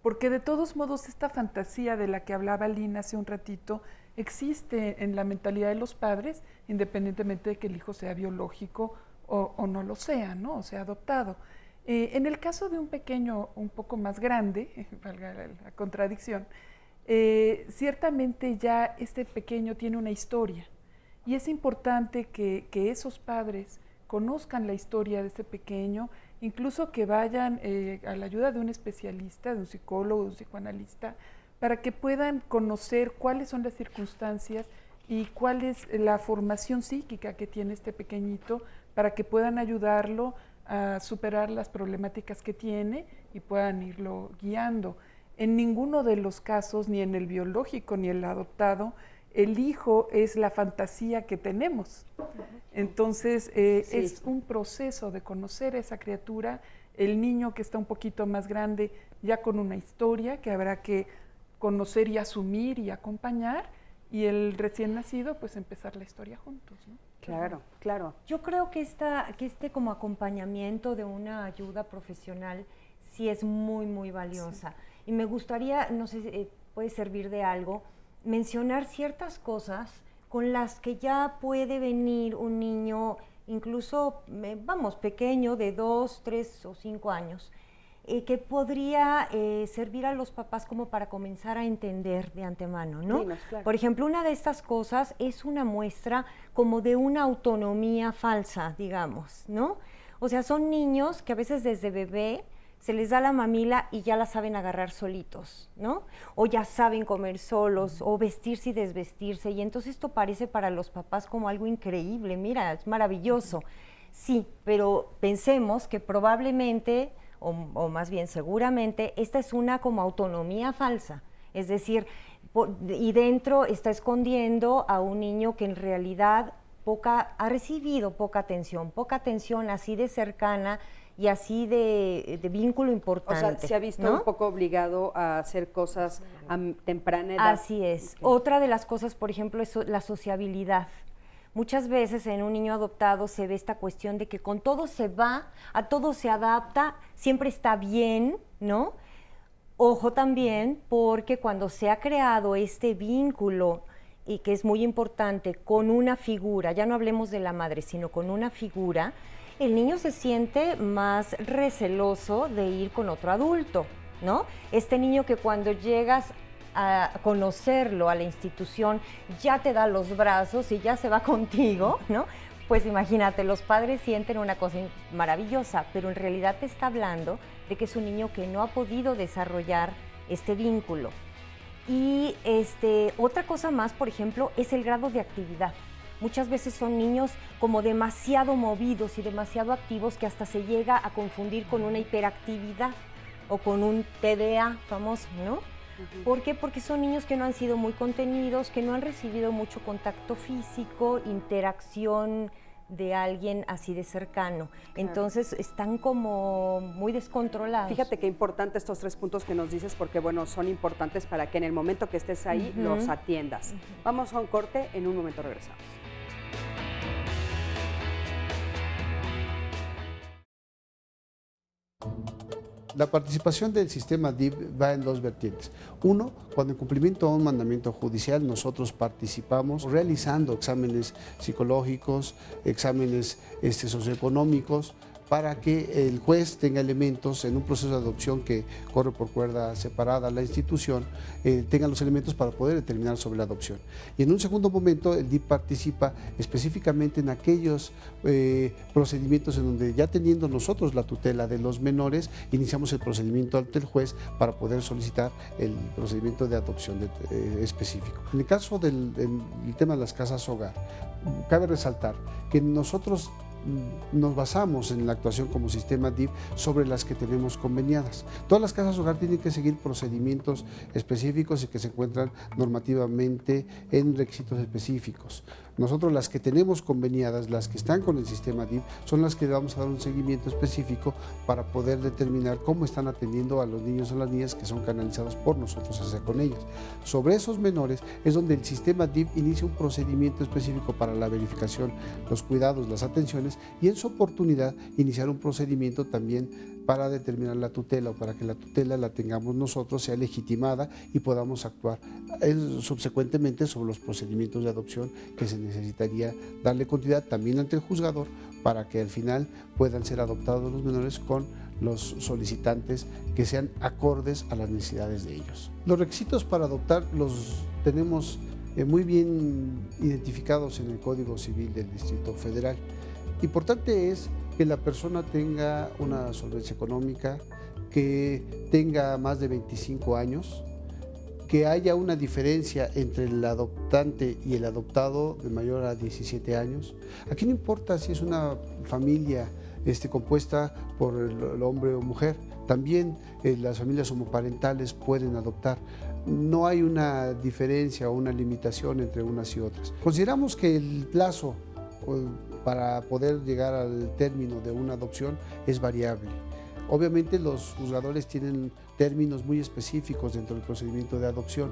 porque de todos modos esta fantasía de la que hablaba Lina hace un ratito existe en la mentalidad de los padres, independientemente de que el hijo sea biológico o no lo sea, ¿no? O sea adoptado. En el caso de un pequeño un poco más grande, valga la contradicción, ciertamente ya este pequeño tiene una historia y es importante que esos padres conozcan la historia de este pequeño, incluso que vayan a la ayuda de un especialista, de un psicólogo, de un psicoanalista, para que puedan conocer cuáles son las circunstancias y cuál es la formación psíquica que tiene este pequeñito, para que puedan ayudarlo a superar las problemáticas que tiene y puedan irlo guiando. En ninguno de los casos, ni en el biológico ni el adoptado, el hijo es la fantasía que tenemos. Entonces, es un proceso de conocer a esa criatura, el niño que está un poquito más grande, ya con una historia que habrá que conocer y asumir y acompañar, y el recién nacido, pues empezar la historia juntos, ¿no? Claro, claro. Yo creo que este como acompañamiento de una ayuda profesional sí es muy, muy valiosa. Sí. Y me gustaría, no sé si puede servir de algo, mencionar ciertas cosas con las que ya puede venir un niño, incluso, pequeño, de 2, 3 o 5 años, que podría servir a los papás como para comenzar a entender de antemano, ¿no? Dinos, claro. Por ejemplo, una de estas cosas es una muestra como de una autonomía falsa, digamos, ¿no? O sea, son niños que a veces desde bebé se les da la mamila y ya la saben agarrar solitos, ¿no? O ya saben comer solos, o vestirse y desvestirse, y entonces esto parece para los papás como algo increíble, mira, es maravilloso. Sí, pero pensemos que probablemente, o más bien seguramente, esta es una como autonomía falsa, es decir, y dentro está escondiendo a un niño que en realidad ha recibido poca atención así de cercana, y así de vínculo importante. O sea, se ha visto, ¿no?, un poco obligado a hacer cosas a temprana edad. Así es. Okay. Otra de las cosas, por ejemplo, es la sociabilidad. Muchas veces en un niño adoptado se ve esta cuestión de que con todo se va, a todo se adapta, siempre está bien, ¿no? Ojo también, porque cuando se ha creado este vínculo, y que es muy importante, con una figura, ya no hablemos de la madre, sino con una figura, el niño se siente más receloso de ir con otro adulto, ¿no? Este niño que cuando llegas a conocerlo a la institución ya te da los brazos y ya se va contigo, ¿no? Pues imagínate, los padres sienten una cosa maravillosa, pero en realidad te está hablando de que es un niño que no ha podido desarrollar este vínculo. Y otra cosa más, por ejemplo, es el grado de actividad. Muchas veces son niños como demasiado movidos y demasiado activos que hasta se llega a confundir con una hiperactividad o con un TDA famoso, ¿no? ¿Por qué? Porque son niños que no han sido muy contenidos, que no han recibido mucho contacto físico, interacción de alguien así de cercano. Entonces están como muy descontrolados. Fíjate qué importante estos 3 puntos que nos dices, porque bueno, son importantes para que en el momento que estés ahí los atiendas. Vamos a un corte, en un momento regresamos. La participación del sistema DIF va en 2 vertientes. Uno, cuando en cumplimiento a un mandamiento judicial nosotros participamos realizando exámenes psicológicos, exámenes socioeconómicos, para que el juez tenga elementos en un proceso de adopción que corre por cuerda separada a la institución, tenga los elementos para poder determinar sobre la adopción. Y en un segundo momento el DIF participa específicamente en aquellos procedimientos en donde ya teniendo nosotros la tutela de los menores, iniciamos el procedimiento ante el juez para poder solicitar el procedimiento de adopción específico. En el caso del tema de las casas hogar, cabe resaltar que nosotros nos basamos en la actuación como sistema DIF sobre las que tenemos conveniadas. Todas las casas hogar tienen que seguir procedimientos específicos y que se encuentran normativamente en requisitos específicos. Nosotros las que tenemos conveniadas, las que están con el sistema DIF, son las que vamos a dar un seguimiento específico para poder determinar cómo están atendiendo a los niños o las niñas que son canalizados por nosotros hacia con ellas. Sobre esos menores es donde el sistema DIF inicia un procedimiento específico para la verificación, los cuidados, las atenciones menores y en su oportunidad iniciar un procedimiento también para determinar la tutela o para que la tutela la tengamos nosotros, sea legitimada y podamos actuar subsecuentemente sobre los procedimientos de adopción que se necesitaría darle continuidad también ante el juzgador para que al final puedan ser adoptados los menores con los solicitantes que sean acordes a las necesidades de ellos. Los requisitos para adoptar los tenemos muy bien identificados en el Código Civil del Distrito Federal. Importante es que la persona tenga una solvencia económica, que tenga más de 25 años, que haya una diferencia entre el adoptante y el adoptado de mayor a 17 años. Aquí no importa si es una familia compuesta por el hombre o mujer, también las familias homoparentales pueden adoptar. No hay una diferencia o una limitación entre unas y otras. Consideramos que el plazo para poder llegar al término de una adopción es variable. Obviamente los juzgadores tienen términos muy específicos dentro del procedimiento de adopción.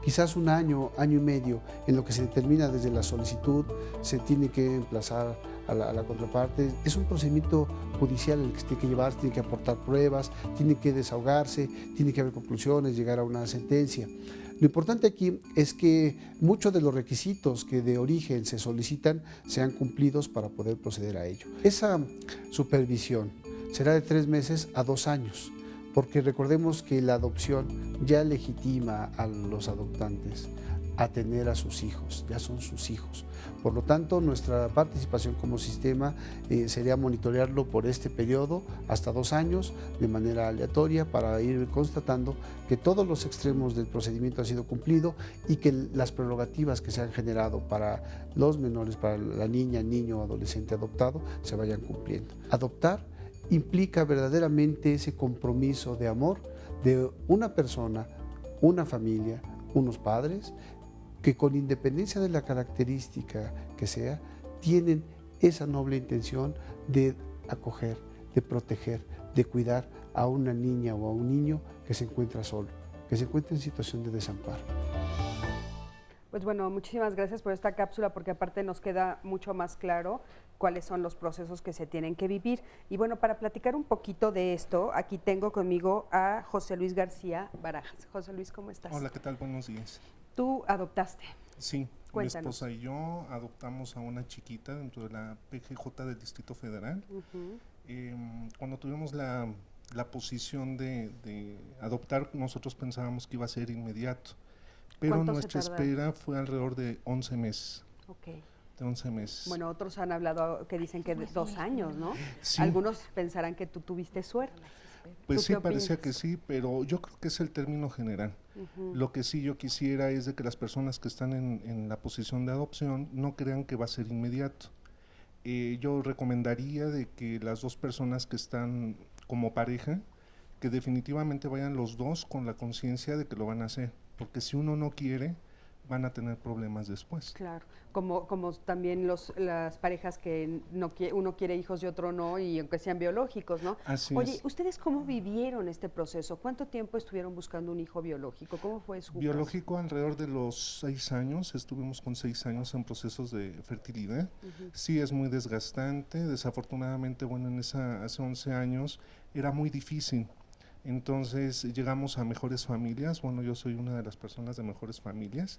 Quizás un año, año y medio, en lo que se determina desde la solicitud, se tiene que emplazar a la contraparte. Es un procedimiento judicial el que se tiene que llevar, tiene que aportar pruebas, tiene que desahogarse, tiene que haber conclusiones, llegar a una sentencia. Lo importante aquí es que muchos de los requisitos que de origen se solicitan sean cumplidos para poder proceder a ello. Esa supervisión será de 3 meses a 2 años, porque recordemos que la adopción ya legitima a los adoptantes a tener a sus hijos, ya son sus hijos. Por lo tanto, nuestra participación como sistema sería monitorearlo por este periodo hasta 2 años de manera aleatoria para ir constatando que todos los extremos del procedimiento han sido cumplidos y que las prerrogativas que se han generado para los menores, para la niña, niño o adolescente adoptado, se vayan cumpliendo. Adoptar implica verdaderamente ese compromiso de amor de una persona, una familia, unos padres, que con independencia de la característica que sea, tienen esa noble intención de acoger, de proteger, de cuidar a una niña o a un niño que se encuentra solo, que se encuentra en situación de desamparo. Pues bueno, muchísimas gracias por esta cápsula, porque aparte nos queda mucho más claro cuáles son los procesos que se tienen que vivir. Y bueno, para platicar un poquito de esto, aquí tengo conmigo a José Luis García Barajas. José Luis, ¿cómo estás? Hola, ¿qué tal? Buenos días. ¿Tú adoptaste? Sí, Cuéntanos. Mi esposa y yo adoptamos a una chiquita dentro de la PGJ del Distrito Federal. Cuando tuvimos la posición de adoptar, nosotros pensábamos que iba a ser inmediato, pero nuestra espera fue alrededor de 11 meses. Okay. De 11 meses. Bueno, otros han hablado que dicen que de 2 años, ¿no? Sí. Algunos pensarán que tú tuviste suerte. Pues sí, parecía que sí, pero yo creo que es el término general. Lo que sí yo quisiera es de que las personas que están en la posición de adopción no crean que va a ser inmediato. Yo recomendaría de que las dos personas que están como pareja, que definitivamente vayan los dos con la conciencia de que lo van a hacer, porque si uno no quiere, van a tener problemas después. Claro, como también las parejas que uno quiere hijos y otro no, y aunque sean biológicos, ¿no? Así Oye, es. ¿ustedes cómo vivieron este proceso? ¿Cuánto tiempo estuvieron buscando un hijo biológico? ¿Cómo fue su biológico? Alrededor de los 6 años, estuvimos con 6 años en procesos de fertilidad. Sí, es muy desgastante, desafortunadamente, bueno, hace 11 años era muy difícil. Entonces llegamos a Mejores Familias, bueno, yo soy una de las personas de Mejores Familias,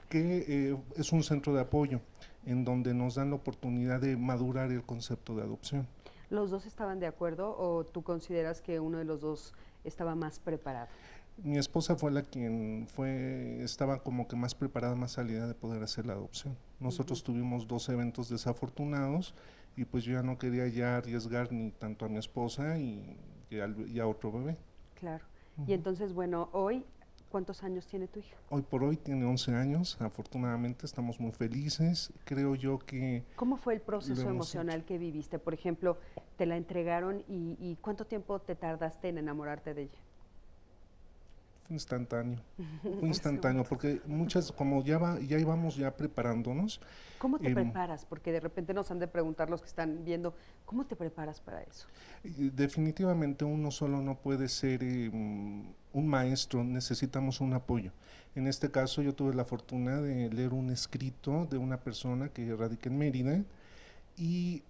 que es un centro de apoyo en donde nos dan la oportunidad de madurar el concepto de adopción. ¿Los dos estaban de acuerdo o tú consideras que uno de los dos estaba más preparado? Mi esposa fue estaba como que más preparada, más salida de poder hacer la adopción. Nosotros tuvimos 2 eventos desafortunados y pues yo ya no quería ya arriesgar ni tanto a mi esposa y a otro bebé. Claro. Y entonces, bueno, hoy, ¿cuántos años tiene tu hija? Hoy por hoy tiene 11 años, afortunadamente estamos muy felices. Creo yo que... ¿Cómo fue el proceso emocional que viviste? Por ejemplo, te la entregaron y ¿cuánto tiempo te tardaste en enamorarte de ella? Fue instantáneo, porque muchas, como ya íbamos ya preparándonos. ¿Cómo te preparas? Porque de repente nos han de preguntar los que están viendo, ¿cómo te preparas para eso? Definitivamente uno solo no puede ser un maestro, necesitamos un apoyo. En este caso yo tuve la fortuna de leer un escrito de una persona que radica en Mérida y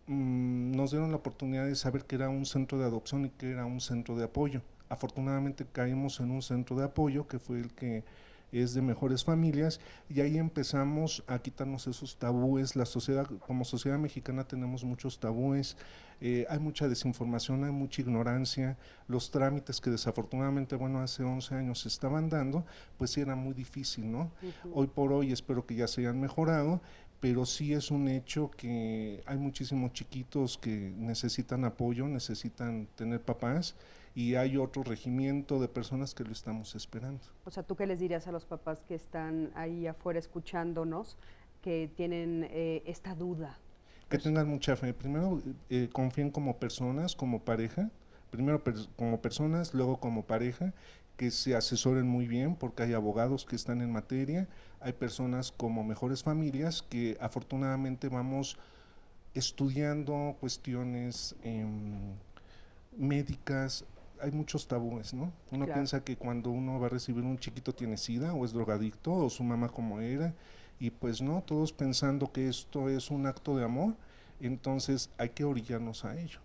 nos dieron la oportunidad de saber que era un centro de adopción y que era un centro de apoyo. Afortunadamente caímos en un centro de apoyo que fue el que es de Mejores Familias, y ahí empezamos a quitarnos esos tabúes. La sociedad, como sociedad mexicana tenemos muchos tabúes, hay mucha desinformación, hay mucha ignorancia, los trámites que desafortunadamente, bueno, hace 11 años se estaban dando, pues sí era muy difícil, ¿no? Hoy por hoy espero que ya se hayan mejorado, pero sí es un hecho que hay muchísimos chiquitos que necesitan apoyo, necesitan tener papás, y hay otro regimiento de personas que lo estamos esperando. O sea, ¿tú qué les dirías a los papás que están ahí afuera escuchándonos, que tienen esta duda? Que tengan mucha fe. Primero, confíen como personas, como pareja. Primero como personas, luego como pareja, que se asesoren muy bien, porque hay abogados que están en materia, hay personas como Mejores Familias, que afortunadamente vamos estudiando cuestiones médicas. Hay muchos tabúes, ¿no? Uno piensa que cuando uno va a recibir un chiquito tiene SIDA, o es drogadicto, o su mamá como era, y pues no, todos pensando que esto es un acto de amor, entonces hay que orillarnos a ello.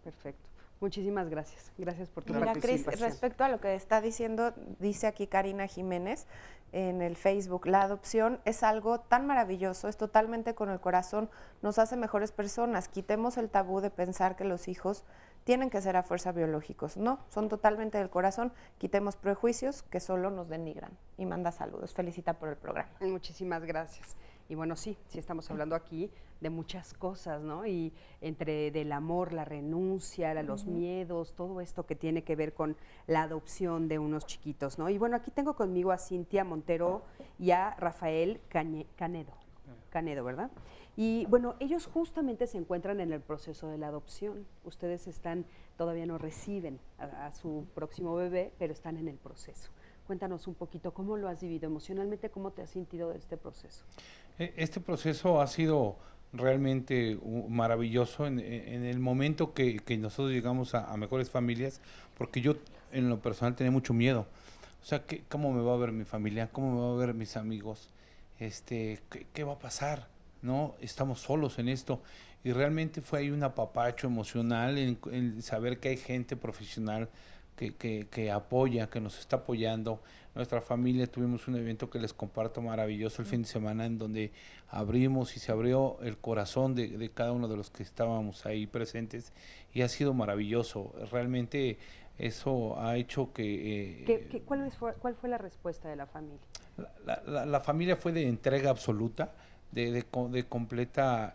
Perfecto. Muchísimas gracias. Gracias por tu Mira, participación. Cris, respecto a lo que está diciendo, dice aquí Karina Jiménez en el Facebook, la adopción es algo tan maravilloso, es totalmente con el corazón, nos hace mejores personas. Quitemos el tabú de pensar que los hijos tienen que ser a fuerza biológicos. No, son totalmente del corazón. Quitemos prejuicios que solo nos denigran. Y manda saludos. Felicita por el programa. Muchísimas gracias. Y bueno, sí estamos hablando aquí de muchas cosas, ¿no? Y entre del amor, la renuncia, los miedos, todo esto que tiene que ver con la adopción de unos chiquitos, ¿no? Y bueno, aquí tengo conmigo a Cintia Montero y a Rafael Canedo, ¿verdad? Y bueno, ellos justamente se encuentran en el proceso de la adopción. Ustedes todavía no reciben a su próximo bebé, pero están en el proceso. Cuéntanos un poquito cómo lo has vivido emocionalmente, cómo te has sentido de este proceso. Este proceso ha sido realmente maravilloso en el momento que nosotros llegamos a Mejores Familias, porque yo en lo personal tenía mucho miedo. O sea, ¿cómo me va a ver mi familia? ¿Cómo me va a ver mis amigos? ¿Qué va a pasar? ¿No? Estamos solos en esto, y realmente fue ahí un apapacho emocional en saber que hay gente profesional que apoya, que nos está apoyando. Nuestra familia tuvimos un evento que les comparto maravilloso el fin de semana, en donde abrimos y se abrió el corazón de cada uno de los que estábamos ahí presentes, y ha sido maravilloso. Realmente eso ha hecho que... ¿Cuál fue la respuesta de la familia? La familia fue de entrega absoluta, de completa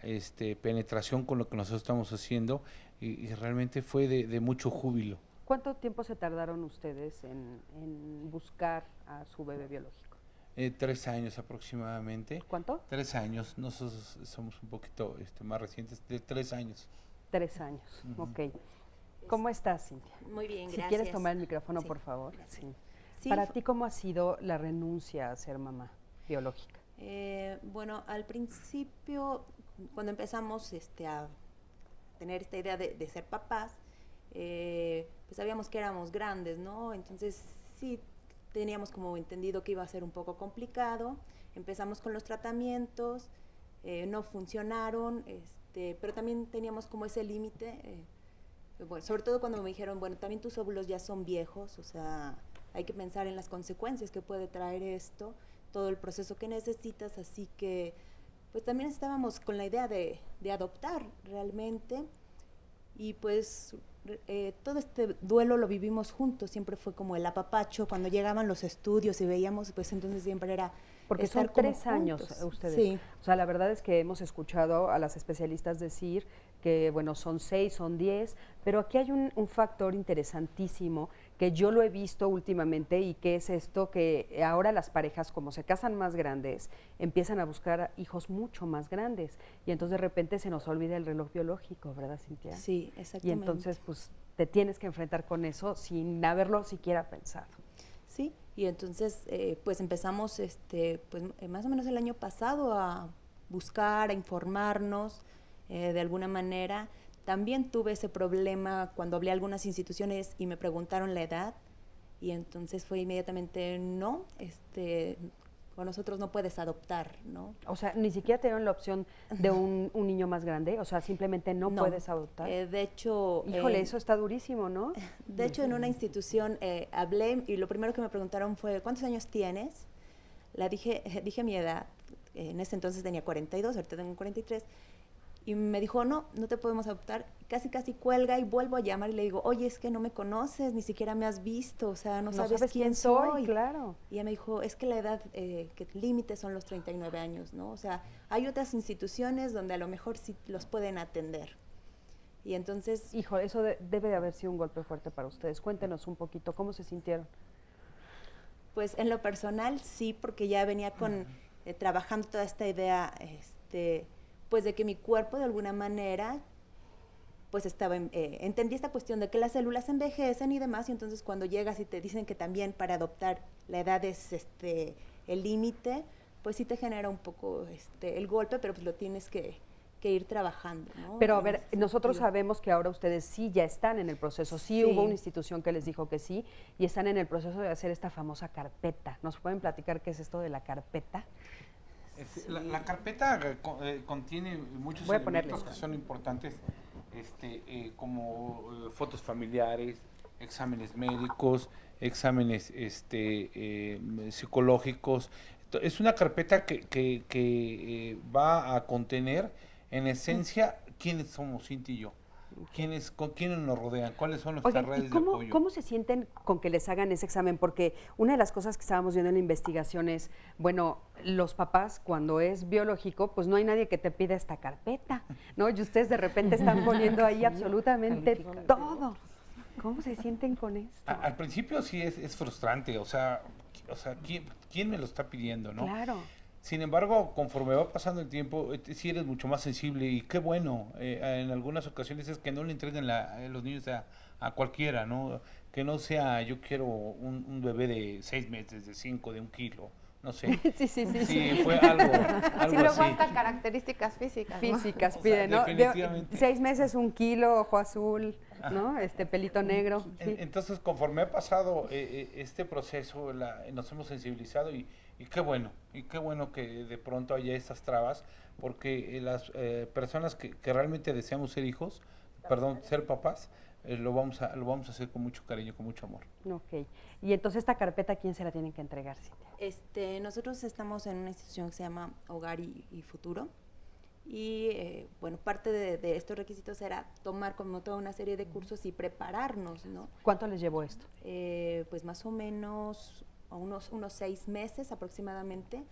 penetración con lo que nosotros estamos haciendo, y realmente fue de mucho júbilo. ¿Cuánto tiempo se tardaron ustedes en buscar a su bebé biológico? 3 años aproximadamente. ¿Cuánto? 3 años, nosotros somos un poquito más recientes, de 3 años. 3 años, ok. ¿Cómo estás, Cintia? Muy bien, si gracias. Si quieres tomar el micrófono, por favor. Sí. Para ti, ¿cómo ha sido la renuncia a ser mamá biológica? Bueno, al principio, cuando empezamos a tener esta idea de ser papás, pues sabíamos que éramos grandes, ¿no? Entonces sí teníamos como entendido que iba a ser un poco complicado. Empezamos con los tratamientos, no funcionaron, pero también teníamos como ese límite, bueno, sobre todo cuando me dijeron, bueno, también tus óvulos ya son viejos, o sea, hay que pensar en las consecuencias que puede traer esto, todo el proceso que necesitas, así que pues también estábamos con la idea de adoptar realmente, y pues todo este duelo lo vivimos juntos, siempre fue como el apapacho, cuando llegaban los estudios y veíamos, pues entonces siempre era porque estar son 3 como años juntos. ustedes. Sí. O sea, la verdad es que hemos escuchado a las especialistas decir que, bueno, son 6, son 10, pero aquí hay un factor interesantísimo que yo lo he visto últimamente, y que es esto, que ahora las parejas, como se casan más grandes, empiezan a buscar hijos mucho más grandes, y entonces de repente se nos olvida el reloj biológico, ¿verdad, Cintia? Sí, exactamente. Y entonces, pues, te tienes que enfrentar con eso sin haberlo siquiera pensado. Sí, y entonces pues empezamos pues más o menos el año pasado a buscar, a informarnos de alguna manera. También tuve ese problema cuando hablé a algunas instituciones y me preguntaron la edad, y entonces fue inmediatamente no, con nosotros no puedes adoptar, ¿no? O sea, ni siquiera te dieron la opción de un niño más grande, o sea, simplemente no puedes adoptar. De hecho... Híjole, eso está durísimo, ¿no? De hecho, en una institución hablé y lo primero que me preguntaron fue, ¿cuántos años tienes? Dije mi edad, en ese entonces tenía 42, ahorita tengo 43, y me dijo, no te podemos adoptar. Casi cuelga y vuelvo a llamar y le digo, oye, es que no me conoces, ni siquiera me has visto, o sea, no sabes quién soy. Claro. Y ella me dijo, es que la edad que límite son los 39 años, ¿no? O sea, hay otras instituciones donde a lo mejor sí los pueden atender. Y entonces... Hijo, eso debe de haber sido un golpe fuerte para ustedes. Cuéntenos un poquito, ¿cómo se sintieron? Pues en lo personal sí, porque ya venía trabajando toda esta idea, pues de que mi cuerpo de alguna manera, pues entendí esta cuestión de que las células envejecen y demás, y entonces cuando llegas y te dicen que también para adoptar la edad es el límite, pues sí te genera un poco el golpe, pero pues lo tienes que ir trabajando, ¿no? Pero a ver, nosotros sabemos que ahora ustedes sí ya están en el proceso, sí hubo una institución que les dijo que sí, y están en el proceso de hacer esta famosa carpeta. ¿Nos pueden platicar qué es esto de la carpeta? La carpeta contiene muchos elementos que son importantes, como fotos familiares, exámenes médicos, exámenes psicológicos. Es una carpeta que va a contener, en esencia, quiénes somos Cintia y yo. ¿Con quiénes nos rodean? ¿Cuáles son nuestras redes de apoyo? ¿Cómo se sienten con que les hagan ese examen? Porque una de las cosas que estábamos viendo en la investigación es, bueno, los papás cuando es biológico, pues no hay nadie que te pida esta carpeta, ¿no? Y ustedes de repente están poniendo ahí absolutamente todo. ¿Cómo se sienten con esto? Al principio sí es frustrante, o sea, ¿quién me lo está pidiendo, no? Claro. Sin embargo, conforme va pasando el tiempo, sí eres mucho más sensible y qué bueno. En algunas ocasiones es que no le entreguen los niños a cualquiera, ¿no? Que no sea, yo quiero un bebé de 6 meses, de 5, de 1 kilo, no sé. Sí, fue algo sí, luego así. hasta características físicas, ¿no? Físicas, piden, ¿no? Definitivamente. 6 meses, 1 kilo, ojo azul, ¿no? Pelito negro. Sí. Entonces, conforme ha pasado este proceso, nos hemos sensibilizado y qué bueno que de pronto haya estas trabas, porque las personas que realmente deseamos ser papás, lo vamos a hacer con mucho cariño, con mucho amor. Ok. Y entonces esta carpeta, ¿a quién se la tienen que entregar, Cintia? Nosotros estamos en una institución que se llama Hogar y Futuro. Y bueno, parte de estos requisitos era tomar como toda una serie de cursos y prepararnos, ¿no? ¿Cuánto les llevó esto? Pues más o menos unos 6 meses aproximadamente.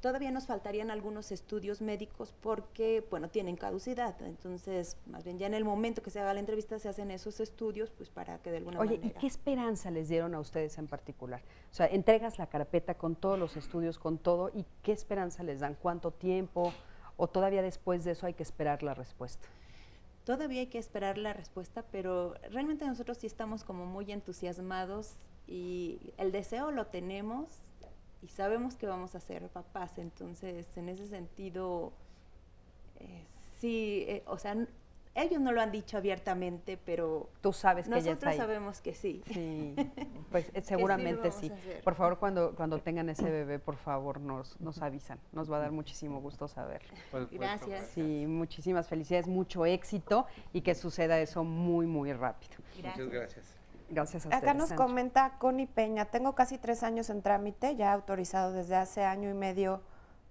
Todavía nos faltarían algunos estudios médicos porque, bueno, tienen caducidad. Entonces, más bien ya en el momento que se haga la entrevista se hacen esos estudios, pues para que de alguna manera... Oye, ¿y qué esperanza les dieron a ustedes en particular? O sea, entregas la carpeta con todos los estudios, con todo, ¿y qué esperanza les dan? ¿Cuánto tiempo? ¿O todavía después de eso hay que esperar la respuesta? Todavía hay que esperar la respuesta, pero realmente nosotros sí estamos como muy entusiasmados y el deseo lo tenemos y sabemos que vamos a ser papás. Entonces, en ese sentido, sí, o sea, ellos no lo han dicho abiertamente, pero tú sabes que ya está ahí. Nosotros sabemos que sí. Sí, pues seguramente sí. Por favor, cuando tengan ese bebé, por favor, nos avisan. Nos va a dar muchísimo gusto saberlo. Gracias. Sí, muchísimas felicidades, mucho éxito y que suceda eso muy, muy rápido. Muchas gracias. Gracias a ustedes. Acá nos comenta Connie Peña, tengo casi 3 años en trámite, ya autorizado desde hace 1 año y medio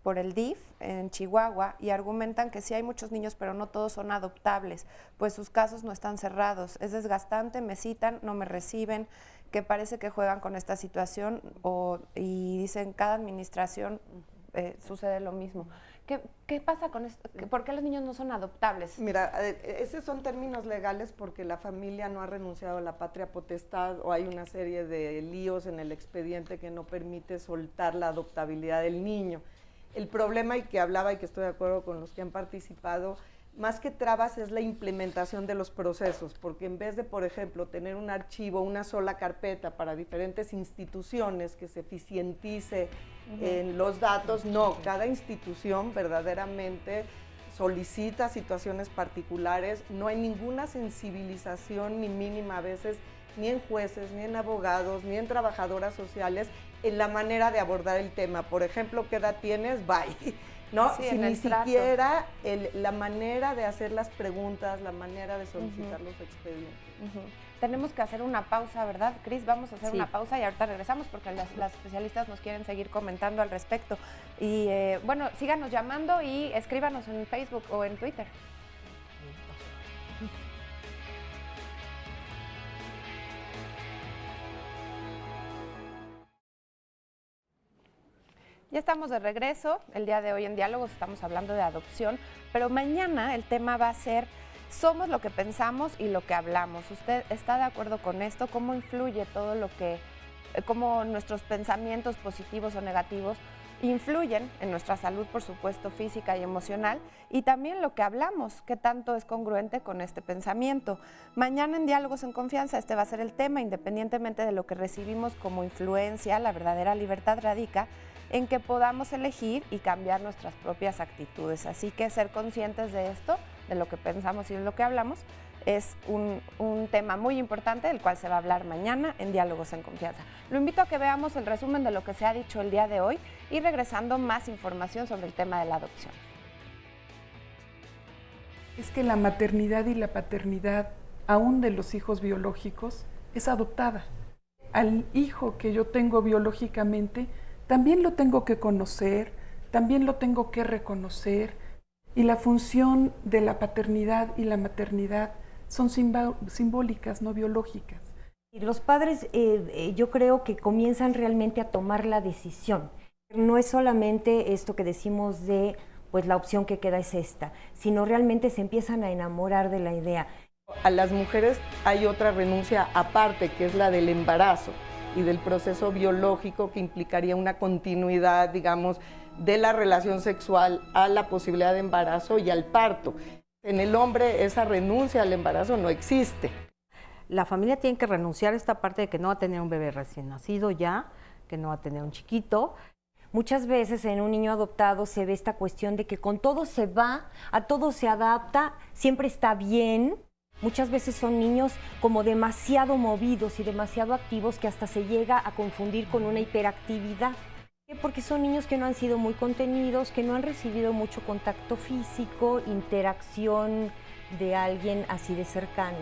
por el DIF en Chihuahua, y argumentan que sí hay muchos niños, pero no todos son adoptables, pues sus casos no están cerrados. Es desgastante, me citan, no me reciben, que parece que juegan con esta situación y dicen cada administración sucede lo mismo. ¿Qué pasa con esto? ¿Por qué los niños no son adoptables? Mira, esos son términos legales porque la familia no ha renunciado a la patria potestad o hay una serie de líos en el expediente que no permite soltar la adoptabilidad del niño. El problema, y que hablaba y que estoy de acuerdo con los que han participado, más que trabas es la implementación de los procesos, porque en vez de, por ejemplo, tener un archivo, una sola carpeta para diferentes instituciones que se eficientice en los datos, no, cada institución verdaderamente solicita situaciones particulares, no hay ninguna sensibilización ni mínima a veces ni en jueces, ni en abogados, ni en trabajadoras sociales en la manera de abordar el tema. Por ejemplo, ¿qué edad tienes? Bye. ¿No? Sí, si en ni el trato. siquiera la manera de hacer las preguntas, la manera de solicitar los expedientes. Tenemos que hacer una pausa, ¿verdad, Cris? Vamos a hacer Sí. una pausa y ahorita regresamos porque las especialistas nos quieren seguir comentando al respecto. Y bueno, síganos llamando y escríbanos en Facebook o en Twitter. Ya estamos de regreso. El día de hoy en Diálogos estamos hablando de adopción, pero mañana el tema va a ser somos lo que pensamos y lo que hablamos. ¿Usted está de acuerdo con esto? ¿Cómo influye todo lo que, cómo nuestros pensamientos positivos o negativos influyen en nuestra salud, por supuesto, física y emocional, y también lo que hablamos, qué tanto es congruente con este pensamiento? Mañana en Diálogos en Confianza este va a ser el tema, independientemente de lo que recibimos como influencia. La verdadera libertad radica en que podamos elegir y cambiar nuestras propias actitudes. Así que ser conscientes de esto, de lo que pensamos y de lo que hablamos, es un tema muy importante del cual se va a hablar mañana en Diálogos en Confianza. Lo invito a que veamos el resumen de lo que se ha dicho el día de hoy y regresando más información sobre el tema de la adopción. Es que la maternidad y la paternidad, aún de los hijos biológicos, es adoptada. Al hijo que yo tengo biológicamente, también lo tengo que conocer, también lo tengo que reconocer, y la función de la paternidad y la maternidad son simbólicas, no biológicas. Y los padres yo creo que comienzan realmente a tomar la decisión. No es solamente esto que decimos de, pues la opción que queda es esta, sino realmente se empiezan a enamorar de la idea. A las mujeres hay otra renuncia aparte, que es la del embarazo y del proceso biológico que implicaría una continuidad, digamos, de la relación sexual a la posibilidad de embarazo y al parto. En el hombre esa renuncia al embarazo no existe. La familia tiene que renunciar a esta parte de que no va a tener un bebé recién nacido ya, que no va a tener un chiquito. Muchas veces en un niño adoptado se ve esta cuestión de que con todo se va, a todo se adapta, siempre está bien. Muchas veces son niños como demasiado movidos y demasiado activos que hasta se llega a confundir con una hiperactividad. Porque son niños que no han sido muy contenidos, que no han recibido mucho contacto físico, interacción de alguien así de cercano.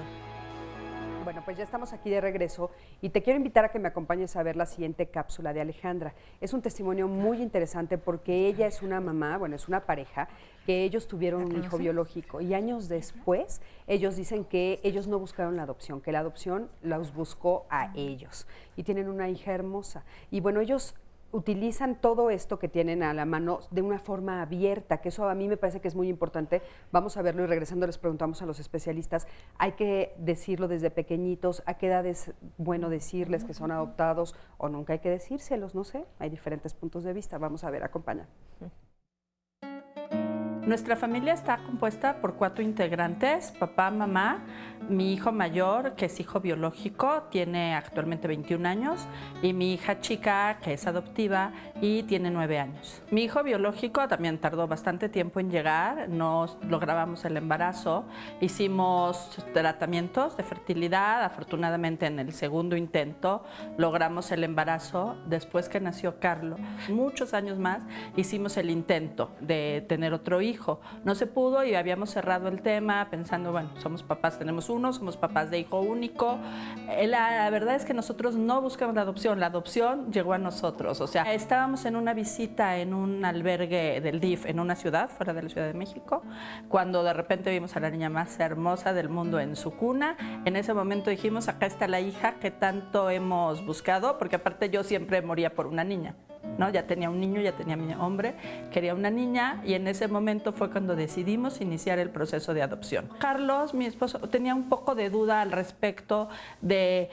Bueno, pues ya estamos aquí de regreso y te quiero invitar a que me acompañes a ver la siguiente cápsula de Alejandra. Es un testimonio muy interesante porque ella es una mamá, bueno, es una pareja, que ellos tuvieron un hijo biológico y años después ellos dicen que ellos no buscaron la adopción, que la adopción los buscó a ellos y tienen una hija hermosa. Y bueno, ellos utilizan todo esto que tienen a la mano de una forma abierta, que eso a mí me parece que es muy importante. Vamos a verlo y regresando les preguntamos a los especialistas, hay que decirlo desde pequeñitos, ¿a qué edad es bueno decirles que son adoptados o nunca hay que decírselos? No sé, hay diferentes puntos de vista. Vamos a ver, acompaña. Nuestra familia está compuesta por 4 integrantes, papá, mamá, mi hijo mayor, que es hijo biológico, tiene actualmente 21 años, y mi hija chica, que es adoptiva y tiene 9 años. Mi hijo biológico también tardó bastante tiempo en llegar, no lográbamos el embarazo, hicimos tratamientos de fertilidad, afortunadamente en el segundo intento logramos el embarazo. Después que nació Carlos, muchos años más, hicimos el intento de tener otro hijo. No se pudo y habíamos cerrado el tema pensando, bueno, somos papás, tenemos uno, somos papás de hijo único. La verdad es que nosotros no buscamos la adopción llegó a nosotros. O sea, estábamos en una visita en un albergue del DIF en una ciudad, fuera de la Ciudad de México, cuando de repente vimos a la niña más hermosa del mundo en su cuna. En ese momento dijimos, acá está la hija que tanto hemos buscado, porque aparte yo siempre moría por una niña, ¿no? Ya tenía un niño, ya tenía mi hombre, quería una niña, y en ese momento fue cuando decidimos iniciar el proceso de adopción. Carlos, mi esposo, tenía un poco de duda al respecto de,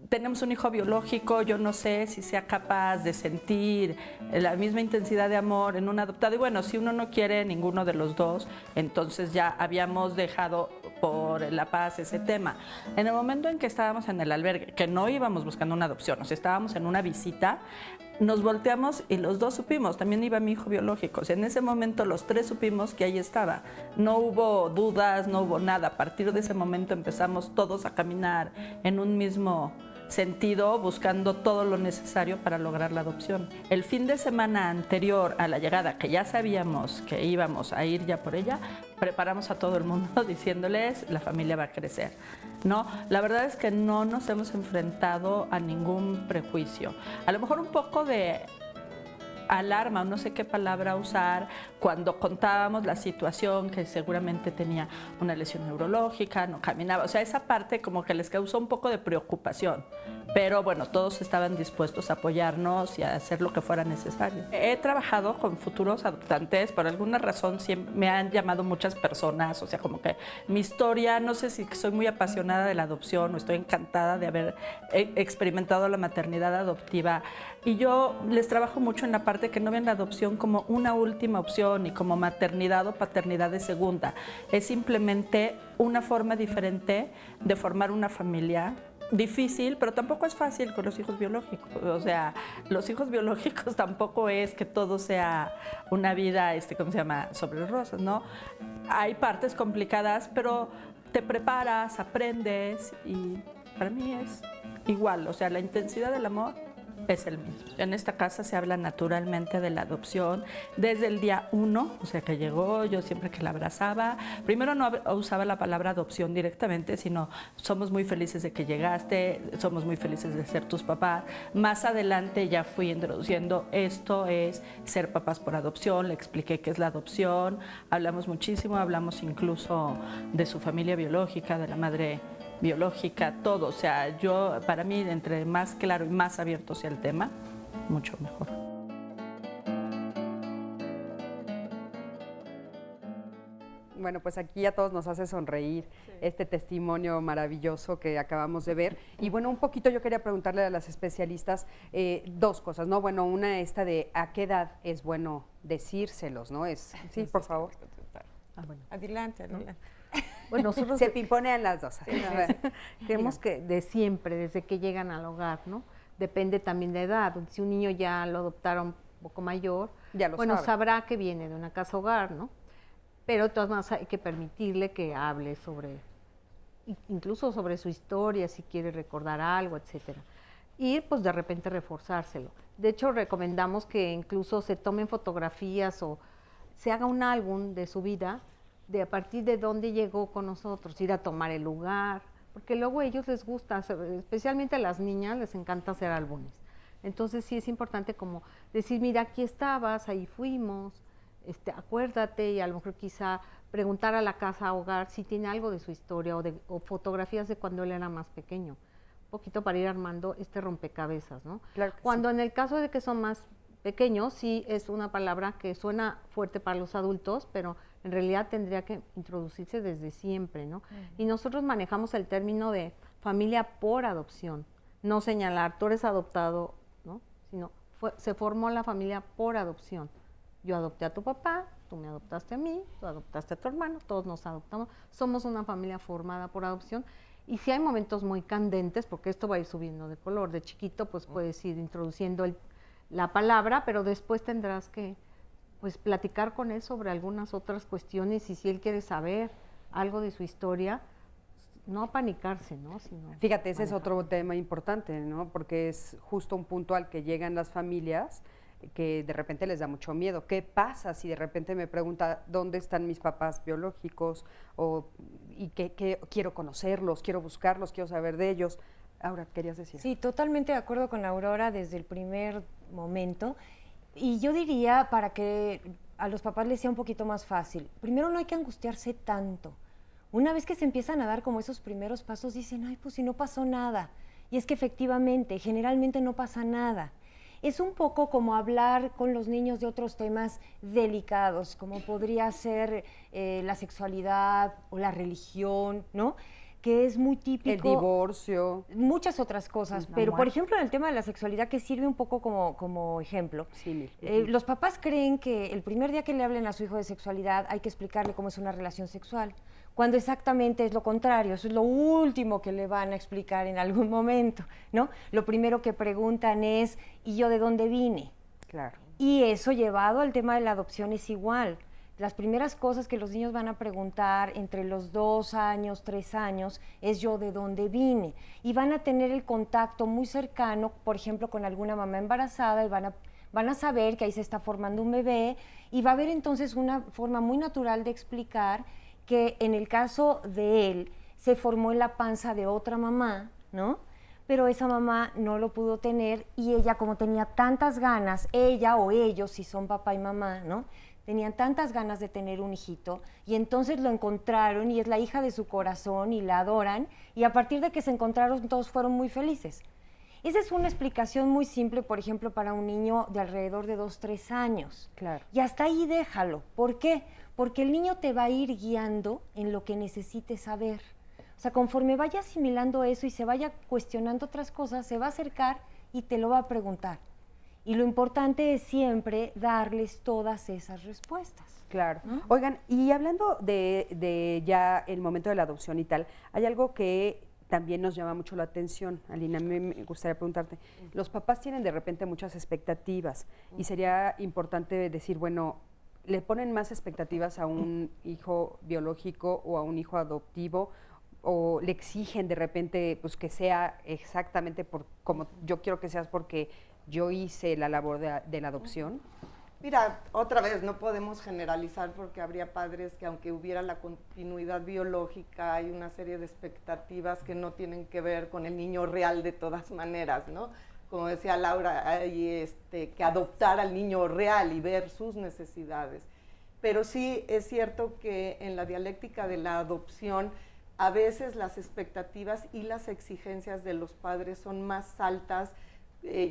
tenemos un hijo biológico, yo no sé si sea capaz de sentir la misma intensidad de amor en un adoptado, y bueno, si uno no quiere ninguno de los dos, entonces ya habíamos dejado por la paz ese tema. En el momento en que estábamos en el albergue, que no íbamos buscando una adopción, o sea, estábamos en una visita, nos volteamos y los dos supimos, también iba mi hijo biológico. O sea, en ese momento los tres supimos que ahí estaba. No hubo dudas, no hubo nada. A partir de ese momento empezamos todos a caminar en un mismo sentido, buscando todo lo necesario para lograr la adopción. El fin de semana anterior a la llegada, que ya sabíamos que íbamos a ir ya por ella, preparamos a todo el mundo diciéndoles, la familia va a crecer. No, la verdad es que no nos hemos enfrentado a ningún prejuicio. A lo mejor un poco de alarma, no sé qué palabra usar, cuando contábamos la situación, que seguramente tenía una lesión neurológica, no caminaba, o sea, esa parte como que les causó un poco de preocupación, pero bueno, todos estaban dispuestos a apoyarnos y a hacer lo que fuera necesario. He trabajado con futuros adoptantes, por alguna razón siempre me han llamado muchas personas, o sea, como que mi historia, no sé si soy muy apasionada de la adopción o estoy encantada de haber experimentado la maternidad adoptiva, y yo les trabajo mucho en la parte que no ven la adopción como una última opción y como maternidad o paternidad de segunda. Es simplemente una forma diferente de formar una familia. Difícil, pero tampoco es fácil con los hijos biológicos. O sea, los hijos biológicos tampoco es que todo sea una vida, ¿cómo se llama?, sobre rosas, ¿no? Hay partes complicadas, pero te preparas, aprendes y para mí es igual. O sea, la intensidad del amor es el mismo. En esta casa se habla naturalmente de la adopción desde el día 1, o sea que llegó, yo siempre que la abrazaba, primero no usaba la palabra adopción directamente, sino somos muy felices de que llegaste, somos muy felices de ser tus papás. Más adelante ya fui introduciendo, esto es ser papás por adopción, le expliqué qué es la adopción, hablamos muchísimo, hablamos incluso de su familia biológica, de la madre biológica, todo. O sea, yo, para mí, entre más claro y más abierto sea el tema, mucho mejor. Bueno, pues aquí a todos nos hace sonreír este testimonio maravilloso que acabamos de ver. Y bueno, un poquito yo quería preguntarle a las especialistas dos cosas, ¿no? Bueno, una esta de a qué edad es bueno decírselos, ¿no? Sí, por favor. Bueno. Adelante, adelante. Bueno, nosotros se pimponean las dos. Creemos que de siempre, desde que llegan al hogar, ¿no? Depende también de edad. Si un niño ya lo adoptaron un poco mayor, ya lo sabrá que viene de una casa hogar, ¿no? Pero de todas maneras hay que permitirle que hable sobre, incluso sobre su historia, si quiere recordar algo, etcétera. Y pues de repente reforzárselo. De hecho, recomendamos que incluso se tomen fotografías o se haga un álbum de su vida, de a partir de dónde llegó con nosotros, ir a tomar el lugar, porque luego a ellos les gusta, especialmente a las niñas, les encanta hacer álbumes. Entonces sí es importante como decir, mira, aquí estabas, ahí fuimos, acuérdate, y a lo mejor quizá preguntar a la casa hogar si tiene algo de su historia o fotografías de cuando él era más pequeño, un poquito para ir armando este rompecabezas, ¿no? Claro que cuando en el caso de que son más pequeños, sí es una palabra que suena fuerte para los adultos, pero en realidad tendría que introducirse desde siempre, ¿no? Y nosotros manejamos el término de familia por adopción, no señalar, tú eres adoptado, ¿no? Sino se formó la familia por adopción. Yo adopté a tu papá, tú me adoptaste a mí, tú adoptaste a tu hermano, todos nos adoptamos, somos una familia formada por adopción. Y si hay momentos muy candentes, porque esto va a ir subiendo de color, de chiquito pues puedes ir introduciendo la palabra, pero después tendrás que pues platicar con él sobre algunas otras cuestiones y si él quiere saber algo de su historia, no apanicarse, ¿no? Fíjate, ese es otro tema importante, ¿no? Porque es justo un punto al que llegan las familias que de repente les da mucho miedo. ¿Qué pasa si de repente me pregunta dónde están mis papás biológicos y que quiero conocerlos, quiero buscarlos, quiero saber de ellos? Aura, ¿querías decir? Sí, totalmente de acuerdo con Aurora desde el primer momento. Y yo diría, para que a los papás les sea un poquito más fácil, primero no hay que angustiarse tanto. Una vez que se empiezan a dar como esos primeros pasos, dicen, ay, pues si no pasó nada. Y es que efectivamente, generalmente no pasa nada. Es un poco como hablar con los niños de otros temas delicados, como podría ser la sexualidad o la religión, ¿no? Que es muy típico. El divorcio. Muchas otras cosas, pero por ejemplo en el tema de la sexualidad, que sirve un poco como ejemplo. Sí, los papás creen que el primer día que le hablen a su hijo de sexualidad hay que explicarle cómo es una relación sexual, cuando exactamente es lo contrario, eso es lo último que le van a explicar en algún momento, ¿no? Lo primero que preguntan es, ¿y yo de dónde vine? Claro. Y eso llevado al tema de la adopción es igual. Las primeras cosas que los niños van a preguntar entre los 2 años, 3 años, es yo de dónde vine. Y van a tener el contacto muy cercano, por ejemplo, con alguna mamá embarazada, y van a saber que ahí se está formando un bebé, y va a haber entonces una forma muy natural de explicar que en el caso de él se formó en la panza de otra mamá, ¿no? Pero esa mamá no lo pudo tener, y ella, como tenía tantas ganas, ella o ellos, si son papá y mamá, ¿no?, tenían tantas ganas de tener un hijito, y entonces lo encontraron y es la hija de su corazón y la adoran, y a partir de que se encontraron todos fueron muy felices. Esa es una explicación muy simple, por ejemplo, para un niño de alrededor de 2, 3 años. Claro. Y hasta ahí déjalo. ¿Por qué? Porque el niño te va a ir guiando en lo que necesites saber. O sea, conforme vaya asimilando eso y se vaya cuestionando otras cosas, se va a acercar y te lo va a preguntar. Y lo importante es siempre darles todas esas respuestas. Claro. Oigan, y hablando de ya el momento de la adopción y tal, hay algo que también nos llama mucho la atención, Alina. A mí me gustaría preguntarte, los papás tienen de repente muchas expectativas y sería importante decir, bueno, ¿le ponen más expectativas a un hijo biológico o a un hijo adoptivo? ¿O le exigen de repente pues, que sea exactamente como yo quiero que seas porque yo hice la labor de la adopción? Mira, otra vez, no podemos generalizar porque habría padres que aunque hubiera la continuidad biológica, hay una serie de expectativas que no tienen que ver con el niño real de todas maneras, ¿no? Como decía Laura, hay que adoptar al niño real y ver sus necesidades. Pero sí es cierto que en la dialéctica de la adopción, a veces las expectativas y las exigencias de los padres son más altas.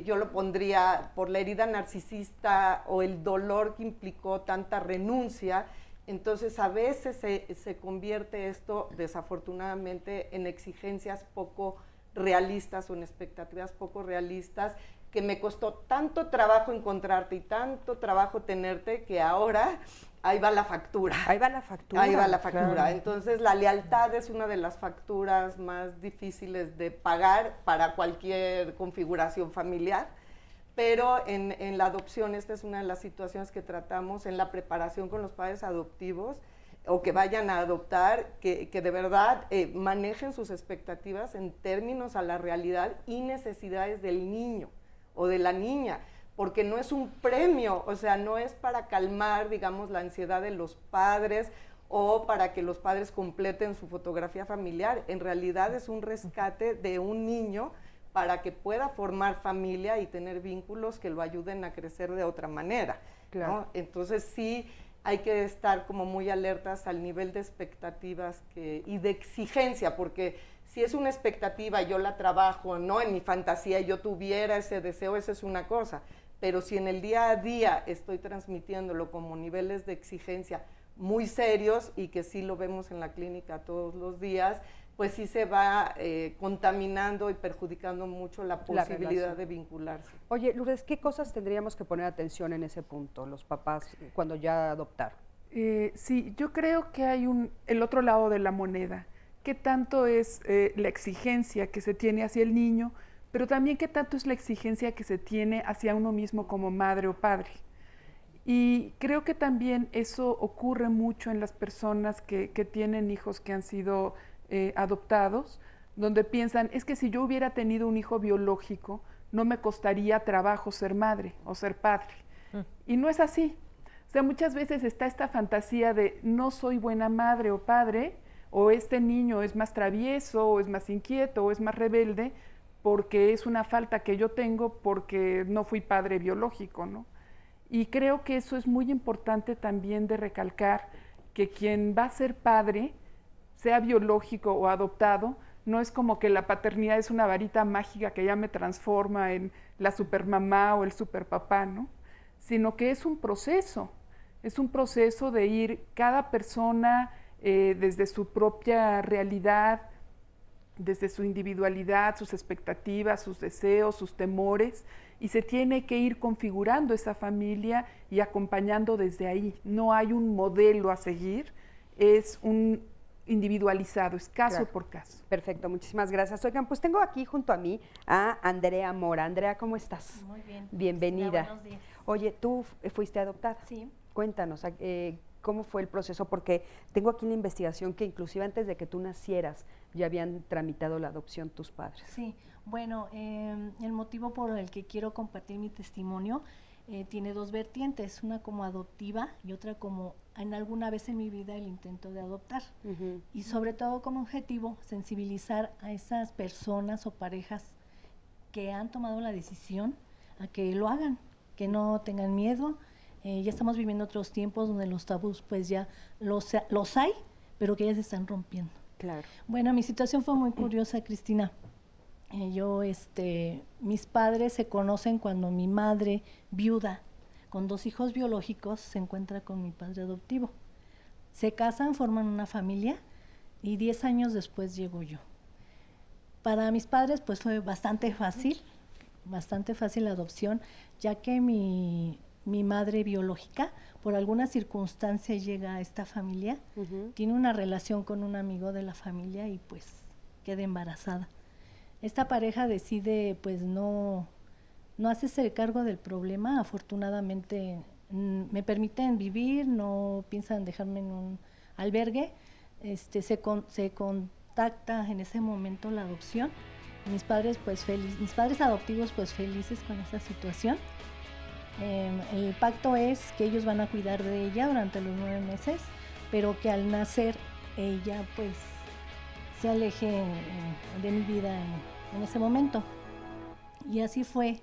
Yo lo pondría por la herida narcisista o el dolor que implicó tanta renuncia. Entonces a veces se convierte esto desafortunadamente en exigencias poco realistas o en expectativas poco realistas, que me costó tanto trabajo encontrarte y tanto trabajo tenerte que ahora ahí va la factura. Ahí va la factura. Ahí va la factura. Claro. Entonces la lealtad es una de las facturas más difíciles de pagar para cualquier configuración familiar, pero en la adopción esta es una de las situaciones que tratamos en la preparación con los padres adoptivos o que vayan a adoptar, que de verdad manejen sus expectativas en términos a la realidad y necesidades del niño o de la niña, porque no es un premio, o sea, no es para calmar, digamos, la ansiedad de los padres o para que los padres completen su fotografía familiar. En realidad es un rescate de un niño para que pueda formar familia y tener vínculos que lo ayuden a crecer de otra manera, claro, ¿no? Entonces sí hay que estar como muy alertas al nivel de expectativas y de exigencia, porque si es una expectativa, yo la trabajo, ¿no? En mi fantasía yo tuviera ese deseo, eso es una cosa, pero si en el día a día estoy transmitiéndolo como niveles de exigencia muy serios y que sí lo vemos en la clínica todos los días, pues sí se va contaminando y perjudicando mucho la posibilidad de vincularse. Oye, Lourdes, ¿qué cosas tendríamos que poner atención en ese punto, los papás, cuando ya adoptaron? Sí, yo creo que hay el otro lado de la moneda. ¿Qué tanto es la exigencia que se tiene hacia el niño, pero también qué tanto es la exigencia que se tiene hacia uno mismo como madre o padre? Y creo que también eso ocurre mucho en las personas que tienen hijos que han sido adoptados, donde piensan, es que si yo hubiera tenido un hijo biológico, no me costaría trabajo ser madre o ser padre. Y no es así. O sea, muchas veces está esta fantasía de no soy buena madre o padre, o este niño es más travieso, o es más inquieto, o es más rebelde, porque es una falta que yo tengo porque no fui padre biológico, ¿no? Y creo que eso es muy importante también de recalcar, que quien va a ser padre, sea biológico o adoptado, no es como que la paternidad es una varita mágica que ya me transforma en la supermamá o el superpapá, ¿no? Sino que es un proceso de ir cada persona desde su propia realidad, desde su individualidad, sus expectativas, sus deseos, sus temores, y se tiene que ir configurando esa familia y acompañando desde ahí. No hay un modelo a seguir, es un individualizado, es caso Claro. por caso. Perfecto, muchísimas gracias. Oigan, pues tengo aquí junto a mí a Andrea Mora. Andrea, ¿cómo estás? Muy bien. Bienvenida. Cristina, buenos días. Oye, tú fuiste adoptada. Sí. Cuéntanos, ¿cómo fue el proceso? Porque tengo aquí la investigación que inclusive antes de que tú nacieras ya habían tramitado la adopción tus padres. Sí, bueno, el motivo por el que quiero compartir mi testimonio tiene dos vertientes, una como adoptiva y otra como en alguna vez en mi vida el intento de adoptar. Y sobre todo como objetivo sensibilizar a esas personas o parejas que han tomado la decisión a que lo hagan, que no tengan miedo. Ya estamos viviendo otros tiempos donde los tabús pues ya los hay, pero que ya se están rompiendo. Claro. Bueno, mi situación fue muy curiosa, Cristina. Mis padres se conocen cuando mi madre, viuda, con 2 hijos biológicos, se encuentra con mi padre adoptivo. Se casan, forman una familia y 10 años después llego yo. Para mis padres pues fue bastante fácil la adopción, ya que mi madre biológica, por alguna circunstancia llega a esta familia, tiene una relación con un amigo de la familia y pues queda embarazada. Esta pareja decide pues no hacerse cargo del problema. Afortunadamente me permiten vivir, no piensan dejarme en un albergue. Se contacta en ese momento la adopción. Mis padres adoptivos pues felices con esta situación. El pacto es que ellos van a cuidar de ella durante los 9 meses, pero que al nacer ella pues se aleje de mi vida en ese momento. Y así fue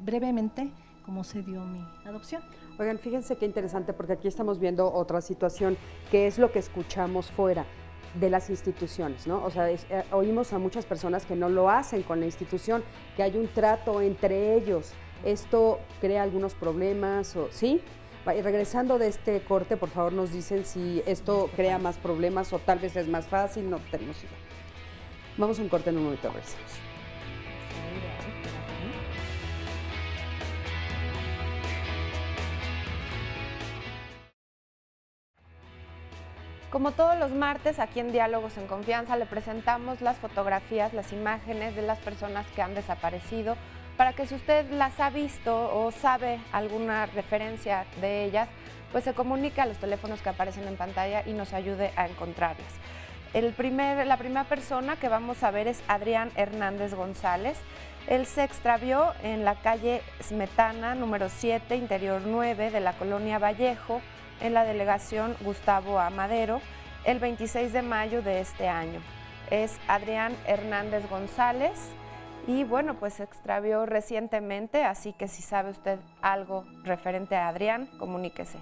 brevemente como se dio mi adopción. Oigan, fíjense qué interesante, porque aquí estamos viendo otra situación, que es lo que escuchamos fuera de las instituciones, ¿no? O sea, oímos a muchas personas que no lo hacen con la institución, que hay un trato entre ellos. ¿Esto crea algunos problemas? ¿Sí? Regresando de este corte, por favor nos dicen si esto crea más problemas o tal vez es más fácil, no tenemos idea. Vamos a un corte en un momento, regresamos. Como todos los martes, aquí en Diálogos en Confianza le presentamos las fotografías, las imágenes de las personas que han desaparecido, para que si usted las ha visto o sabe alguna referencia de ellas, pues se comunique a los teléfonos que aparecen en pantalla y nos ayude a encontrarlas. La primera persona que vamos a ver es Adrián Hernández González. Él se extravió en la calle Smetana, número 7, interior 9, de la colonia Vallejo, en la delegación Gustavo A. Madero, el 26 de mayo de este año. Es Adrián Hernández González y bueno, pues se extravió recientemente, así que si sabe usted algo referente a Adrián, comuníquese.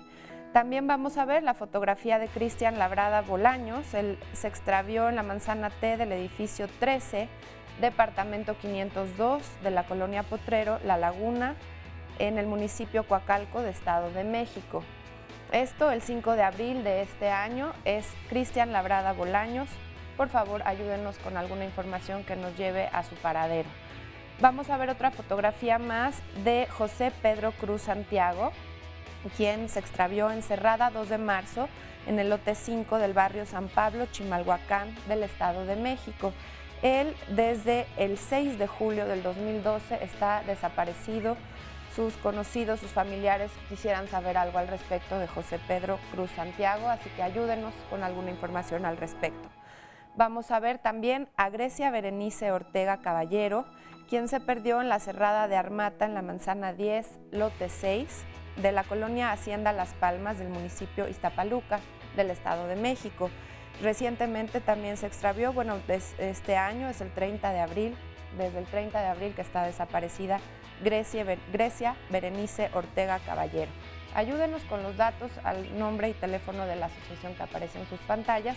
También vamos a ver la fotografía de Cristian Labrada Bolaños. Él se extravió en la manzana T del edificio 13, departamento 502 de la colonia Potrero, La Laguna, en el municipio Coacalco de Estado de México. Esto el 5 de abril de este año es Cristian Labrada Bolaños. Por favor, ayúdenos con alguna información que nos lleve a su paradero. Vamos a ver otra fotografía más de José Pedro Cruz Santiago, quien se extravió en Cerrada 2 de marzo en el lote 5 del barrio San Pablo, Chimalhuacán, del Estado de México. Él desde el 6 de julio del 2012 está desaparecido. Sus conocidos, sus familiares quisieran saber algo al respecto de José Pedro Cruz Santiago, así que ayúdenos con alguna información al respecto. Vamos a ver también a Grecia Berenice Ortega Caballero, quien se perdió en la Cerrada de Armata en la manzana 10, lote 6, de la colonia Hacienda Las Palmas del municipio Iztapaluca, del Estado de México. Recientemente también se extravió, este año es el 30 de abril, desde el 30 de abril que está desaparecida Grecia Berenice Ortega Caballero. Ayúdenos con los datos al nombre y teléfono de la asociación que aparece en sus pantallas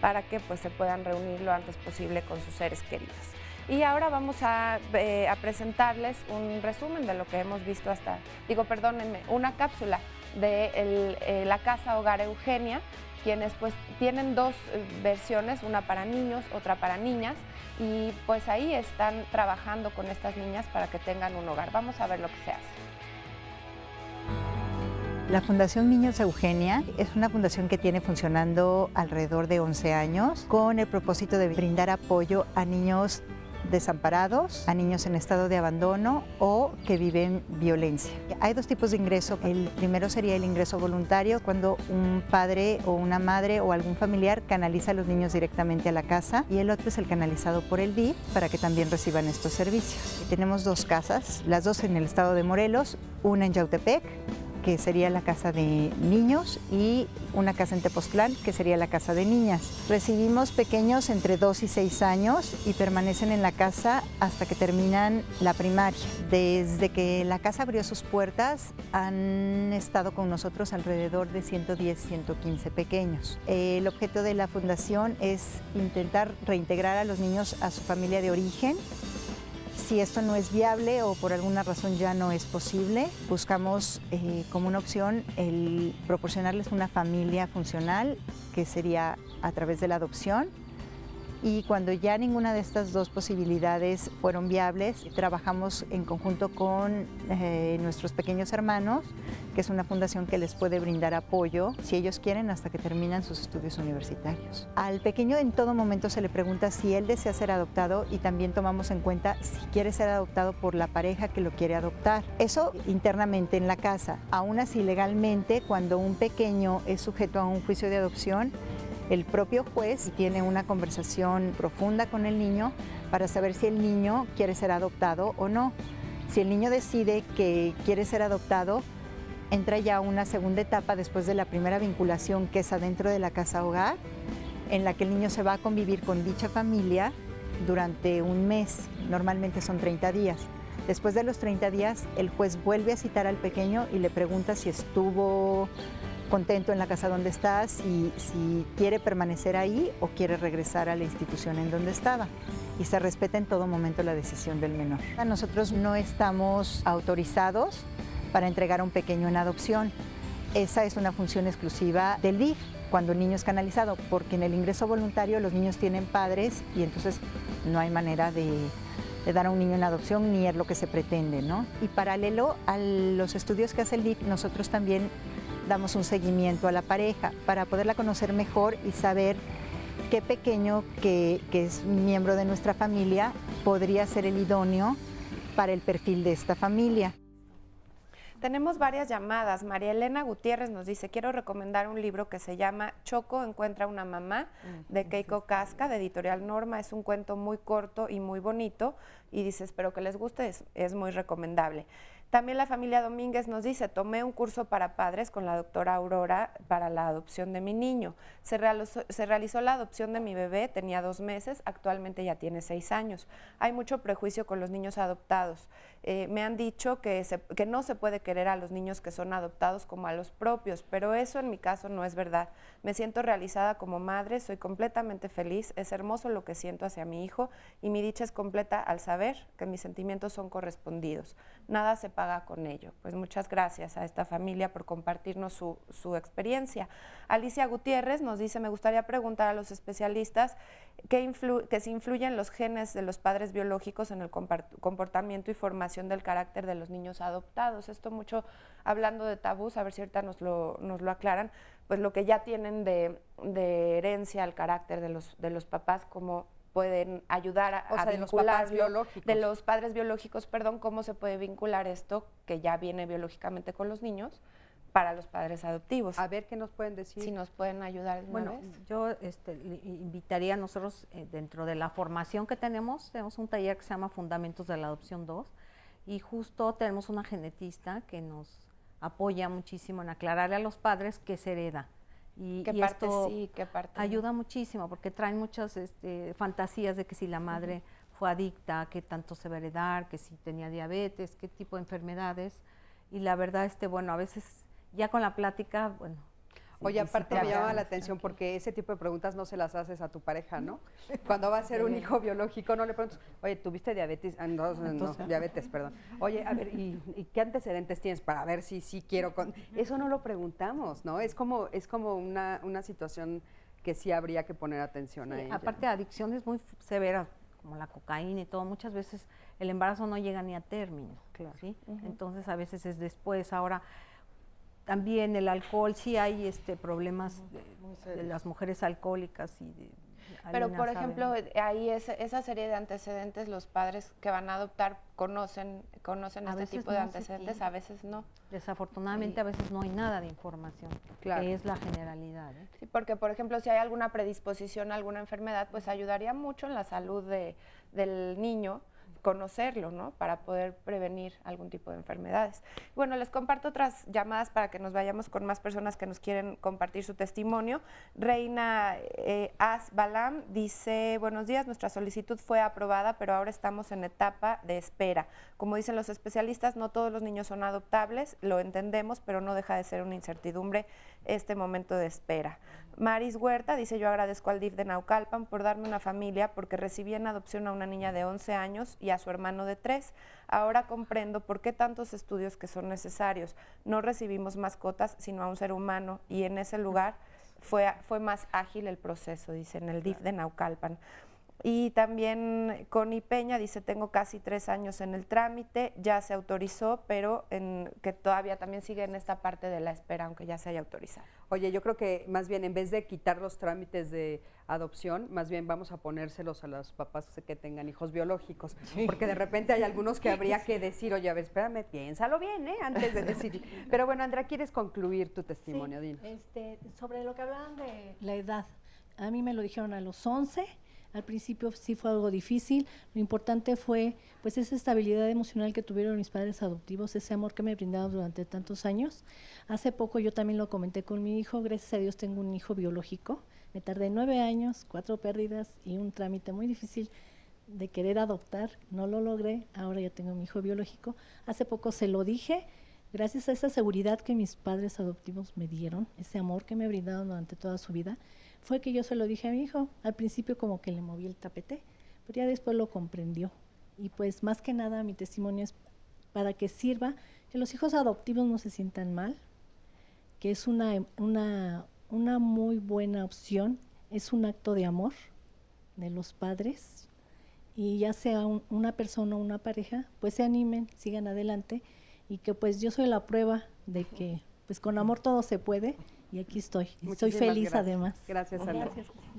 para que pues, se puedan reunir lo antes posible con sus seres queridos. Y ahora vamos a presentarles un resumen de lo que hemos visto una cápsula de la Casa Hogar Eugenia, quienes pues tienen 2 versiones, una para niños, otra para niñas, y pues ahí están trabajando con estas niñas para que tengan un hogar. Vamos a ver lo que se hace. La Fundación Niños Eugenia es una fundación que tiene funcionando alrededor de 11 años con el propósito de brindar apoyo a niños desamparados, a niños en estado de abandono o que viven violencia. Hay dos tipos de ingreso. El primero sería el ingreso voluntario, cuando un padre o una madre o algún familiar canaliza a los niños directamente a la casa, y el otro es el canalizado por el DIF para que también reciban estos servicios. Tenemos dos casas, las dos en el estado de Morelos, una en Yautepec, que sería la casa de niños, y una casa en Tepoztlán, que sería la casa de niñas. Recibimos pequeños entre 2 y 6 años y permanecen en la casa hasta que terminan la primaria. Desde que la casa abrió sus puertas, han estado con nosotros alrededor de 110, 115 pequeños. El objeto de la fundación es intentar reintegrar a los niños a su familia de origen. Si esto no es viable o por alguna razón ya no es posible, buscamos como una opción el proporcionarles una familia funcional, que sería a través de la adopción. Y cuando ya ninguna de estas dos posibilidades fueron viables, trabajamos en conjunto con nuestros pequeños hermanos, que es una fundación que les puede brindar apoyo, si ellos quieren, hasta que terminan sus estudios universitarios. Al pequeño en todo momento se le pregunta si él desea ser adoptado, y también tomamos en cuenta si quiere ser adoptado por la pareja que lo quiere adoptar. Eso internamente en la casa. Aún así, legalmente, cuando un pequeño es sujeto a un juicio de adopción, el propio juez tiene una conversación profunda con el niño para saber si el niño quiere ser adoptado o no. Si el niño decide que quiere ser adoptado, entra ya una segunda etapa después de la primera vinculación, que es adentro de la casa hogar, en la que el niño se va a convivir con dicha familia durante un mes, normalmente son 30 días. Después de los 30 días, el juez vuelve a citar al pequeño y le pregunta si estuvo contento en la casa donde está, si quiere permanecer ahí o quiere regresar a la institución en donde estaba. Y se respeta en todo momento la decisión del menor. Nosotros no estamos autorizados para entregar a un pequeño en adopción. Esa es una función exclusiva del DIF cuando el niño es canalizado, porque en el ingreso voluntario los niños tienen padres y entonces no hay manera de dar a un niño en adopción, ni es lo que se pretende, ¿no? Y paralelo a los estudios que hace el DIF, nosotros también damos un seguimiento a la pareja para poderla conocer mejor y saber qué pequeño que es miembro de nuestra familia podría ser el idóneo para el perfil de esta familia. Tenemos varias llamadas. María Elena Gutiérrez nos dice, quiero recomendar un libro que se llama Choco encuentra una mamá, de Keiko Casca, de Editorial Norma. Es un cuento muy corto y muy bonito, y dice, espero que les guste, es muy recomendable. También la familia Domínguez nos dice, tomé un curso para padres con la doctora Aurora para la adopción de mi niño. Se realizó la adopción de mi bebé, tenía 2 meses, actualmente ya tiene 6 años. Hay mucho prejuicio con los niños adoptados. Me han dicho que no se puede querer a los niños que son adoptados como a los propios, pero eso en mi caso no es verdad. Me siento realizada como madre, soy completamente feliz, es hermoso lo que siento hacia mi hijo y mi dicha es completa al saber que mis sentimientos son correspondidos. Nada se paga con ello. Pues muchas gracias a esta familia por compartirnos su experiencia. Alicia Gutiérrez nos dice, me gustaría preguntar a los especialistas que si influyen los genes de los padres biológicos en el comportamiento y formación del carácter de los niños adoptados. Esto mucho hablando de tabús, a ver si ahorita nos lo aclaran, pues lo que ya tienen de herencia al carácter de los papás, como pueden ayudar a vincularlo, de los padres biológicos, perdón, cómo se puede vincular esto que ya viene biológicamente con los niños para los padres adoptivos. A ver qué nos pueden decir. Si nos pueden ayudar. Bueno, yo le invitaría a nosotros, dentro de la formación que tenemos un taller que se llama Fundamentos de la Adopción 2, y justo tenemos una genetista que nos apoya muchísimo en aclararle a los padres qué se hereda. Y esto sí, qué parte ayuda muchísimo, porque traen muchas fantasías de que si la madre fue adicta, qué tanto se va a heredar, que si tenía diabetes, qué tipo de enfermedades. Y la verdad, bueno, a veces ya con la plática, bueno. Oye, aparte me llama la atención porque ese tipo de preguntas no se las haces a tu pareja, ¿no? Cuando va a ser un hijo biológico no le preguntas, oye, ¿tuviste diabetes? No, diabetes, perdón. Oye, a ver, ¿y qué antecedentes tienes para ver si sí quiero? Eso no lo preguntamos, ¿no? Es como una situación que sí habría que poner atención a ella. Aparte de adicciones muy severas, como la cocaína y todo, muchas veces el embarazo no llega ni a término, ¿sí? Entonces a veces es después. Ahora, también el alcohol, sí hay problemas de las mujeres alcohólicas y de... Pero, Alina por sabe, ejemplo, ¿no? ahí esa serie de antecedentes, los padres que van a adoptar conocen A este veces tipo de no se antecedentes, tiene. a veces no. Desafortunadamente a veces no hay nada de información, Claro. que es la generalidad. Sí, porque, por ejemplo, si hay alguna predisposición a alguna enfermedad, pues ayudaría mucho en la salud del niño conocerlo, ¿no? Para poder prevenir algún tipo de enfermedades. Bueno, les comparto otras llamadas para que nos vayamos con más personas que nos quieren compartir su testimonio. Reina As Balam dice, buenos días, nuestra solicitud fue aprobada, pero ahora estamos en etapa de espera. Como dicen los especialistas, no todos los niños son adoptables, lo entendemos, pero no deja de ser una incertidumbre este momento de espera. Maris Huerta dice, yo agradezco al DIF de Naucalpan por darme una familia porque recibí en adopción a una niña de 11 años y a su hermano de 3. Ahora comprendo por qué tantos estudios que son necesarios. No recibimos mascotas, sino a un ser humano y en ese lugar fue más ágil el proceso, dice, en el DIF de Naucalpan. Y también Connie Peña dice, tengo casi 3 años en el trámite, ya se autorizó, pero que todavía también sigue en esta parte de la espera, aunque ya se haya autorizado. Oye, yo creo que más bien en vez de quitar los trámites de adopción, más bien vamos a ponérselos a los papás que tengan hijos biológicos, porque de repente hay algunos que habría que decir, oye, a ver, espérame, piénsalo bien, antes de decidir. Pero bueno, Andrea, ¿quieres concluir tu testimonio? Sí, Dinos. sobre lo que hablaban de la edad, a mí me lo dijeron a los 11. Al principio sí fue algo difícil, lo importante fue pues esa estabilidad emocional que tuvieron mis padres adoptivos, ese amor que me brindaron durante tantos años. Hace poco yo también lo comenté con mi hijo, gracias a Dios tengo un hijo biológico, me tardé 9 años, 4 pérdidas y un trámite muy difícil de querer adoptar, no lo logré, ahora ya tengo mi hijo biológico. Hace poco se lo dije, gracias a esa seguridad que mis padres adoptivos me dieron, ese amor que me brindaron durante toda su vida, fue que yo se lo dije a mi hijo. Al principio como que le moví el tapete, pero ya después lo comprendió. Y pues más que nada mi testimonio es para que sirva, que los hijos adoptivos no se sientan mal, que es una muy buena opción, es un acto de amor de los padres, y ya sea una persona o una pareja, pues se animen, sigan adelante, y que pues yo soy la prueba de que pues con amor todo se puede. Y aquí estoy. Estoy feliz gracias. además. Gracias, Ana.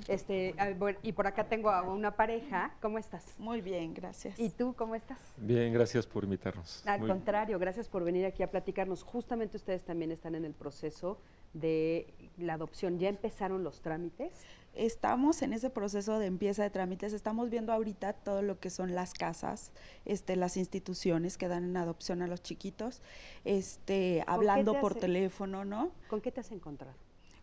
Gracias. Bueno, y por acá tengo a una pareja. ¿Cómo estás? Muy bien, gracias. ¿Y tú cómo estás? Bien, gracias por invitarnos. Al contrario, gracias por venir aquí a platicarnos. Justamente ustedes también están en el proceso de la adopción. ¿Ya empezaron los trámites? Estamos en ese proceso de empieza de trámites. Estamos viendo ahorita todo lo que son las casas, las instituciones que dan en adopción a los chiquitos, hablando por teléfono, ¿no? ¿Con qué te has encontrado?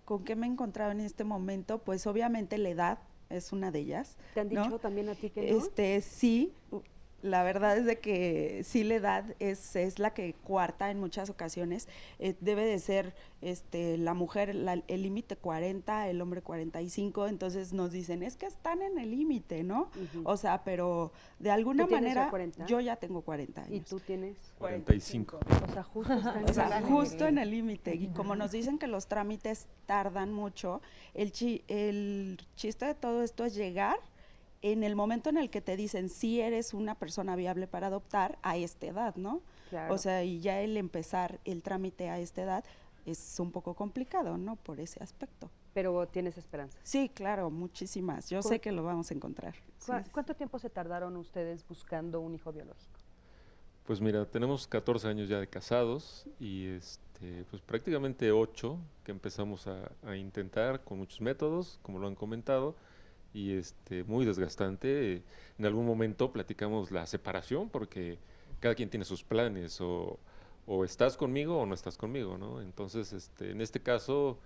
¿Con qué me he encontrado en este momento? Pues obviamente la edad es una de ellas. ¿Te han dicho también a ti que no? Sí. La verdad es de que sí, la edad es la que cuarta en muchas ocasiones. Debe de ser la mujer el límite 40, el hombre 45, entonces nos dicen, es que están en el límite, ¿no? O sea, pero de alguna manera yo ya tengo 40 años. ¿Y tú tienes? 45. O sea, justo en el límite. Y como nos dicen que los trámites tardan mucho, el chiste de todo esto es llegar en el momento en el que te dicen si eres una persona viable para adoptar a esta edad, ¿no? Claro. O sea, y ya el empezar el trámite a esta edad es un poco complicado, ¿no? Por ese aspecto. Pero tienes esperanza. Sí, claro, muchísimas. Yo sé que lo vamos a encontrar. ¿Cuánto tiempo se tardaron ustedes buscando un hijo biológico? Pues mira, tenemos 14 años ya de casados y pues prácticamente 8 que empezamos a intentar con muchos métodos, como lo han comentado, y muy desgastante. En algún momento platicamos la separación porque cada quien tiene sus planes, o estás conmigo o no estás conmigo, ¿no? Entonces, en este caso,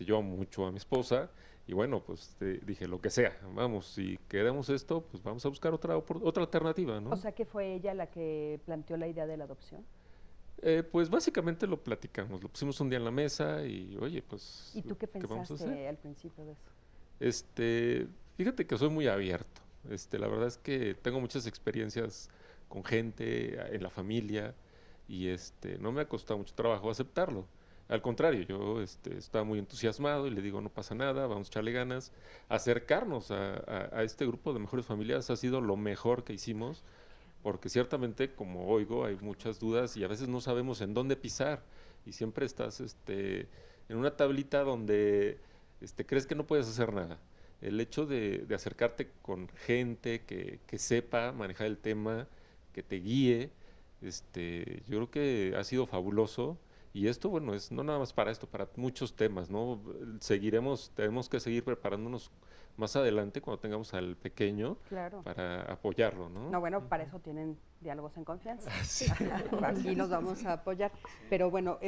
yo amo mucho a mi esposa y bueno, pues dije, lo que sea, vamos, si queremos esto, pues vamos a buscar otra alternativa, ¿no? O sea, que fue ella la que planteó la idea de la adopción. Pues básicamente lo platicamos, lo pusimos un día en la mesa y oye, pues... ¿Y tú qué pensaste al principio de eso? Fíjate que soy muy abierto. La verdad es que tengo muchas experiencias con gente en la familia y no me ha costado mucho trabajo aceptarlo. Al contrario, yo estaba muy entusiasmado y le digo, no pasa nada, vamos a echarle ganas. Acercarnos a este grupo de mejores familias ha sido lo mejor que hicimos, porque ciertamente, como oigo, hay muchas dudas y a veces no sabemos en dónde pisar. y siempre estás en una tablita donde crees que no puedes hacer nada. El hecho de acercarte con gente que sepa manejar el tema, que te guíe, yo creo que ha sido fabuloso. Y esto, bueno, es no nada más para esto, para muchos temas, ¿no? Tenemos que seguir preparándonos más adelante cuando tengamos al pequeño para apoyarlo, ¿no? No, bueno, para eso tienen Diálogos en Confianza. Sí. Aquí nos vamos a apoyar. Pero bueno,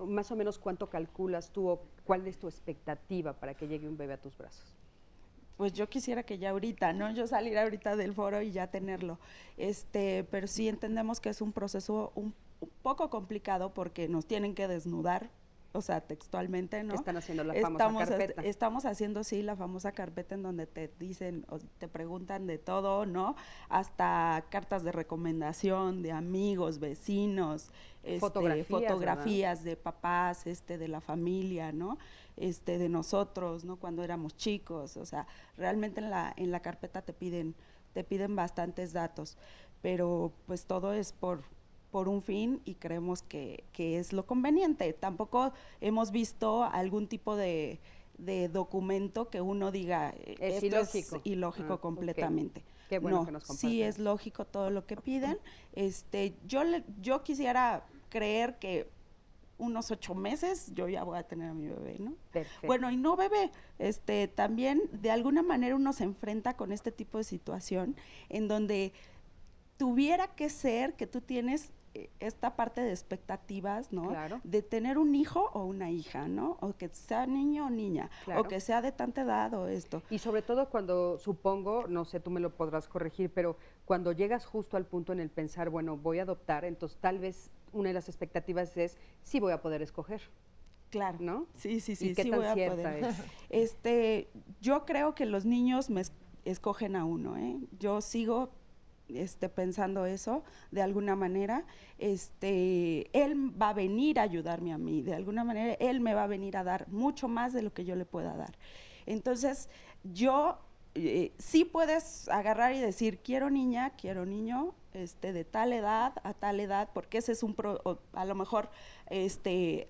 más o menos, ¿cuánto calculas tú o cuál es tu expectativa para que llegue un bebé a tus brazos? Pues yo quisiera que ya ahorita, ¿no? Yo salir ahorita del foro y ya tenerlo. Pero sí entendemos que es un proceso un poco complicado porque nos tienen que desnudar, o sea, textualmente, ¿no? Están haciendo la famosa carpeta. Estamos haciendo, sí, la famosa carpeta en donde te dicen o te preguntan de todo, ¿no? Hasta cartas de recomendación de amigos, vecinos, fotografías de papás, de la familia, ¿no? De nosotros, ¿no? Cuando éramos chicos, o sea, realmente en la carpeta te piden bastantes datos, pero pues todo es por un fin y creemos que es lo conveniente. Tampoco hemos visto algún tipo de documento que uno diga es ilógico. Es ilógico completamente. Okay. Qué bueno que nos compartan. Sí es lógico todo lo que piden. Yo quisiera creer que unos 8 meses yo ya voy a tener a mi bebé, ¿no? Perfecto. Bueno, y no bebé, también de alguna manera uno se enfrenta con este tipo de situación en donde tuviera que ser que tú tienes esta parte de expectativas, ¿no? Claro. De tener un hijo o una hija, ¿no? O que sea niño o niña, claro. o que sea de tanta edad o esto. Y sobre todo cuando, supongo, no sé, tú me lo podrás corregir, pero cuando llegas justo al punto en el pensar, bueno, voy a adoptar, entonces tal vez una de las expectativas es, sí voy a poder escoger. Claro. ¿No? Sí, ¿Y qué sí tan voy a cierta poder. es? Yo creo que los niños me escogen a uno, ¿eh? Yo sigo pensando eso de alguna manera. Él va a venir a ayudarme a mí, de alguna manera él me va a venir a dar mucho más de lo que yo le pueda dar. Entonces yo sí puedes agarrar y decir quiero niña, quiero niño, de tal edad a tal edad, porque ese es a lo mejor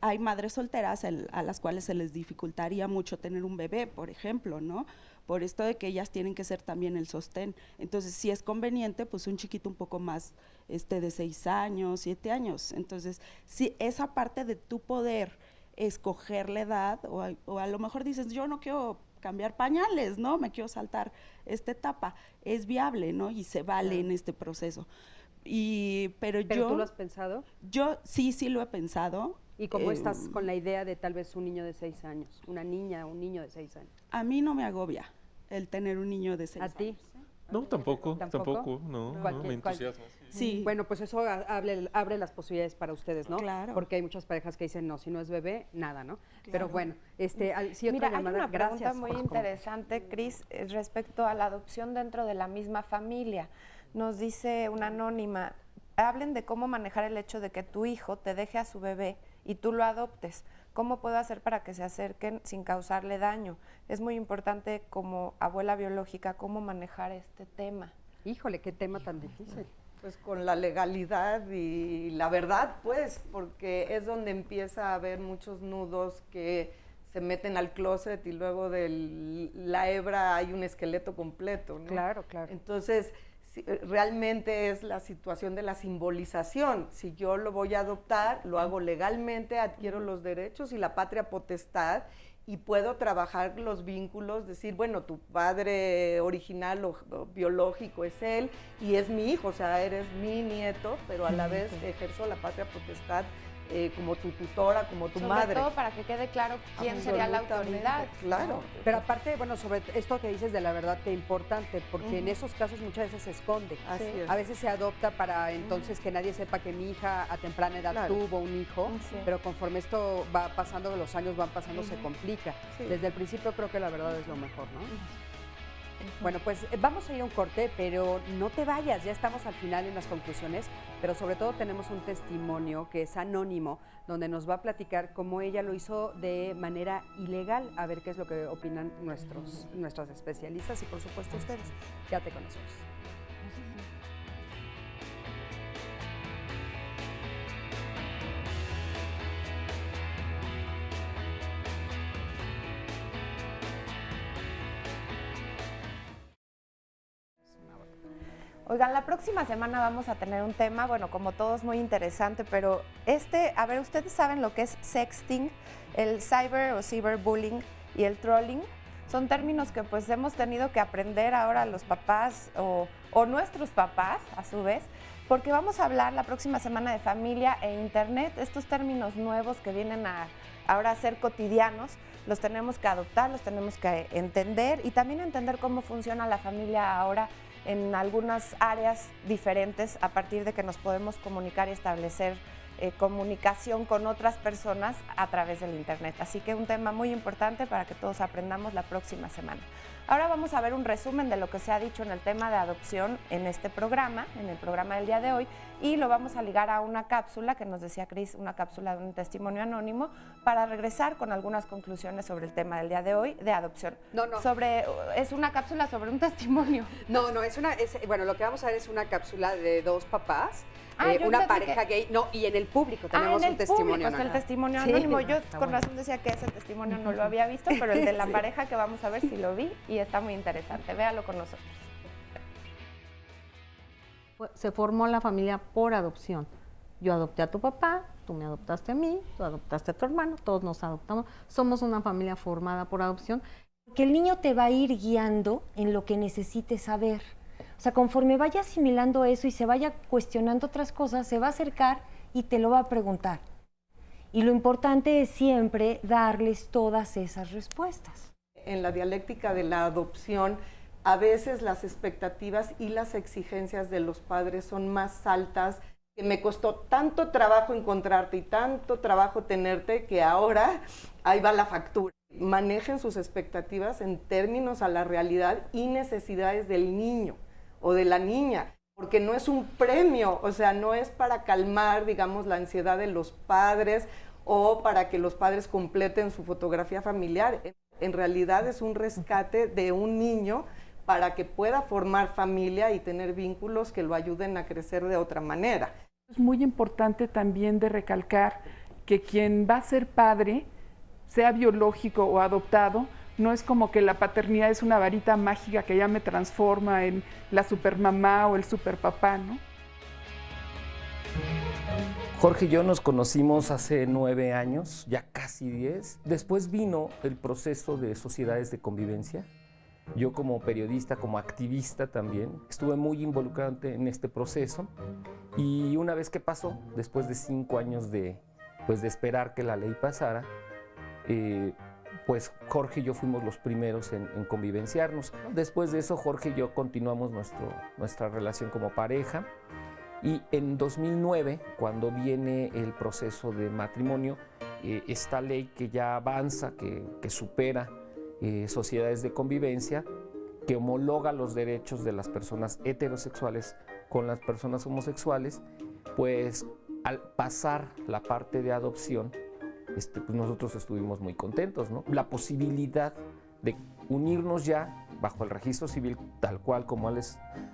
hay madres solteras a las cuales se les dificultaría mucho tener un bebé, por ejemplo, ¿no? Por esto de que ellas tienen que ser también el sostén. Entonces, si es conveniente, pues un chiquito un poco más de 6 años, 7 años. Entonces, si esa parte de tu poder escoger la edad, o a lo mejor dices, yo no quiero cambiar pañales, ¿no? Me quiero saltar esta etapa. Es viable, ¿no? Y se vale en este proceso. ¿Pero tú lo has pensado? Yo sí lo he pensado. ¿Y cómo estás con la idea de tal vez un niño de 6 años? Una niña, un niño de 6 años. A mí no me agobia el tener un niño de 6 años. ¿A ti? No, tampoco, no, me entusiasma. Sí. Bueno, pues eso abre las posibilidades para ustedes, ¿no? Claro. Porque hay muchas parejas que dicen, no, si no es bebé, nada, ¿no? Claro. Pero bueno, sí, Mira, otra llamada. Hay una pregunta muy interesante, Cris, respecto a la adopción dentro de la misma familia. Nos dice una anónima, hablen de cómo manejar el hecho de que tu hijo te deje a su bebé y tú lo adoptes. ¿Cómo puedo hacer para que se acerquen sin causarle daño? Es muy importante como abuela biológica cómo manejar este tema. Híjole, qué tema tan difícil. Pues con la legalidad y la verdad, pues, porque es donde empieza a haber muchos nudos que se meten al closet y luego de la hebra hay un esqueleto completo, ¿no? Claro, claro. Entonces, realmente es la situación de la simbolización. Si yo lo voy a adoptar, lo hago legalmente, adquiero los derechos y la patria potestad y puedo trabajar los vínculos, decir, bueno, tu padre original o biológico es él y es mi hijo, o sea, eres mi nieto, pero a la vez ejerzo la patria potestad como tu tutora, como tu madre. Sobre todo para que quede claro quién sería la autoridad. Claro. Pero aparte, bueno, sobre esto que dices de la verdad, que importante, porque en esos casos muchas veces se esconde. Así es. A veces se adopta para entonces que nadie sepa que mi hija a temprana edad tuvo un hijo, pero conforme esto va pasando, los años van pasando, se complica. Sí. Desde el principio creo que la verdad es lo mejor, ¿no? Bueno, pues vamos a ir a un corte, pero no te vayas, ya estamos al final en las conclusiones, pero sobre todo tenemos un testimonio que es anónimo, donde nos va a platicar cómo ella lo hizo de manera ilegal, a ver qué es lo que opinan nuestras especialistas y por supuesto ustedes. Quédate con nosotros. Oigan, la próxima semana vamos a tener un tema, bueno, como todos, muy interesante, pero a ver, ¿ustedes saben lo que es sexting, el cyber o cyberbullying y el trolling? Son términos que pues hemos tenido que aprender ahora los papás o nuestros papás, a su vez, porque vamos a hablar la próxima semana de familia e internet. Estos términos nuevos que vienen ahora a ser cotidianos, los tenemos que adoptar, los tenemos que entender y también entender cómo funciona la familia ahora en algunas áreas diferentes a partir de que nos podemos comunicar y establecer comunicación con otras personas a través del internet. Así que un tema muy importante para que todos aprendamos la próxima semana. Ahora vamos a ver un resumen de lo que se ha dicho en el tema de adopción en este programa, en el programa del día de hoy, y lo vamos a ligar a una cápsula que nos decía Cris, una cápsula de un testimonio anónimo, para regresar con algunas conclusiones sobre el tema del día de hoy de adopción. No. Es una cápsula sobre un testimonio. No, bueno, lo que vamos a ver es una cápsula de dos papás, una pareja gay, y en el público tenemos un testimonio anónimo. El testimonio anónimo. Yo con razón decía que ese testimonio no lo había visto, pero el de la pareja que vamos a ver sí lo vi y está muy interesante. Véalo con nosotros. Se formó la familia por adopción. Yo adopté a tu papá, tú me adoptaste a mí, tú adoptaste a tu hermano, todos nos adoptamos. Somos una familia formada por adopción. Que el niño te va a ir guiando en lo que necesites saber. O sea, conforme vaya asimilando eso y se vaya cuestionando otras cosas, se va a acercar y te lo va a preguntar. Y lo importante es siempre darles todas esas respuestas. En la dialéctica de la adopción, a veces las expectativas y las exigencias de los padres son más altas, que me costó tanto trabajo encontrarte y tanto trabajo tenerte que ahora ahí va la factura. Manejen sus expectativas en términos a la realidad y necesidades del niño o de la niña, porque no es un premio, o sea, no es para calmar, digamos, la ansiedad de los padres o para que los padres completen su fotografía familiar. En realidad es un rescate de un niño para que pueda formar familia y tener vínculos que lo ayuden a crecer de otra manera. Es muy importante también de recalcar que quien va a ser padre, sea biológico o adoptado, no es como que la paternidad es una varita mágica que ya me transforma en la supermamá o el superpapá, ¿no? Jorge y yo nos conocimos hace 9 años, ya casi 10. Después vino el proceso de sociedades de convivencia. Yo como periodista, como activista también, estuve muy involucrado en este proceso. Y una vez que pasó, después de 5 años de esperar que la ley pasara, pues Jorge y yo fuimos los primeros en convivenciarnos. Después de eso, Jorge y yo continuamos nuestra relación como pareja. Y en 2009, cuando viene el proceso de matrimonio, esta ley que ya avanza, que supera sociedades de convivencia, que homologa los derechos de las personas heterosexuales con las personas homosexuales, pues al pasar la parte de adopción, pues nosotros estuvimos muy contentos, ¿no? La posibilidad de unirnos ya bajo el registro civil tal cual como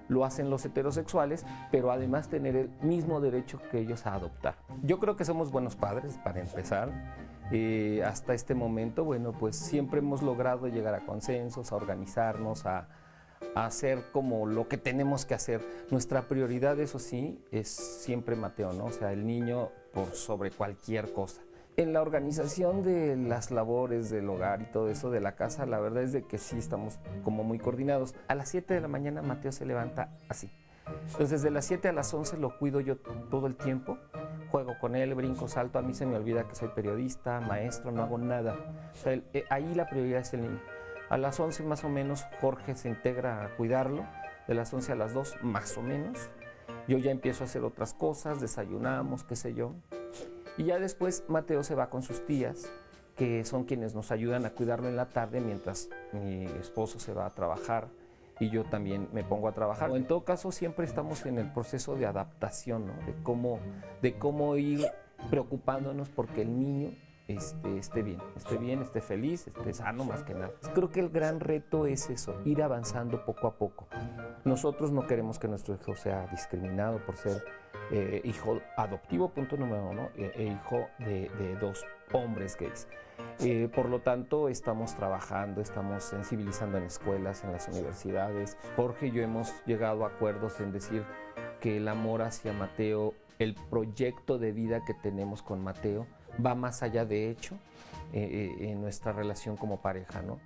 lo hacen los heterosexuales, pero además tener el mismo derecho que ellos a adoptar. Yo creo que somos buenos padres, para empezar. Hasta este momento, bueno, pues siempre hemos logrado llegar a consensos, a organizarnos, a hacer como lo que tenemos que hacer. Nuestra prioridad, eso sí, es siempre Mateo, ¿no? O sea, el niño por sobre cualquier cosa. En la organización de las labores del hogar y todo eso de la casa, la verdad es de que sí estamos como muy coordinados. A las 7 de la mañana Mateo se levanta así. Entonces de las 7 a las 11 lo cuido yo todo el tiempo. Juego con él, brinco, salto. A mí se me olvida que soy periodista, maestro, no hago nada. O sea, ahí la prioridad es el niño. A las 11 más o menos Jorge se integra a cuidarlo. De las 11 a las 2 más o menos. Yo ya empiezo a hacer otras cosas, desayunamos, qué sé yo. Y ya después Mateo se va con sus tías, que son quienes nos ayudan a cuidarlo en la tarde mientras mi esposo se va a trabajar y yo también me pongo a trabajar. En todo caso, siempre estamos en el proceso de adaptación, ¿no? De cómo ir preocupándonos porque el niño esté bien, esté feliz, esté sano más que nada. Creo que el gran reto es eso, ir avanzando poco a poco. Nosotros no queremos que nuestro hijo sea discriminado por ser hijo adoptivo, punto número uno, hijo de dos hombres gays. Por lo tanto, estamos trabajando, estamos sensibilizando en escuelas, en las universidades. Jorge y yo hemos llegado a acuerdos en decir que el amor hacia Mateo, el proyecto de vida que tenemos con Mateo, va más allá de hecho en nuestra relación como pareja, ¿no?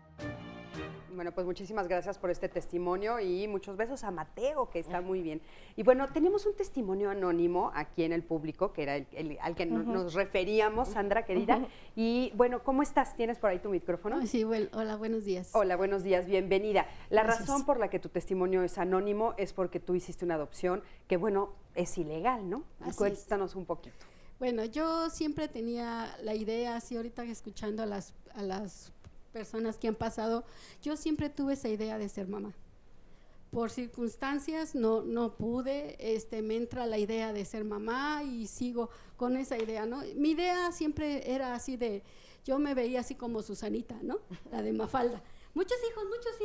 Bueno, pues muchísimas gracias por este testimonio y muchos besos a Mateo, que está muy bien. Y bueno, tenemos un testimonio anónimo aquí en el público, que era al que nos referíamos, Sandra, querida. Y bueno, ¿cómo estás? ¿Tienes por ahí tu micrófono? Sí, bueno, hola, buenos días. Hola, buenos días, bienvenida. La Gracias. razón por la que tu testimonio es anónimo es porque tú hiciste una adopción que, bueno, es ilegal, ¿no? Cuéntanos un poquito. Bueno, yo siempre tenía la idea, así ahorita escuchando a las personas que han pasado, yo siempre tuve esa idea de ser mamá. Por circunstancias no pude, me entra la idea de ser mamá y sigo con esa idea, ¿no? Mi idea siempre era así de, yo me veía así como Susanita, ¿no? La de Mafalda. Muchos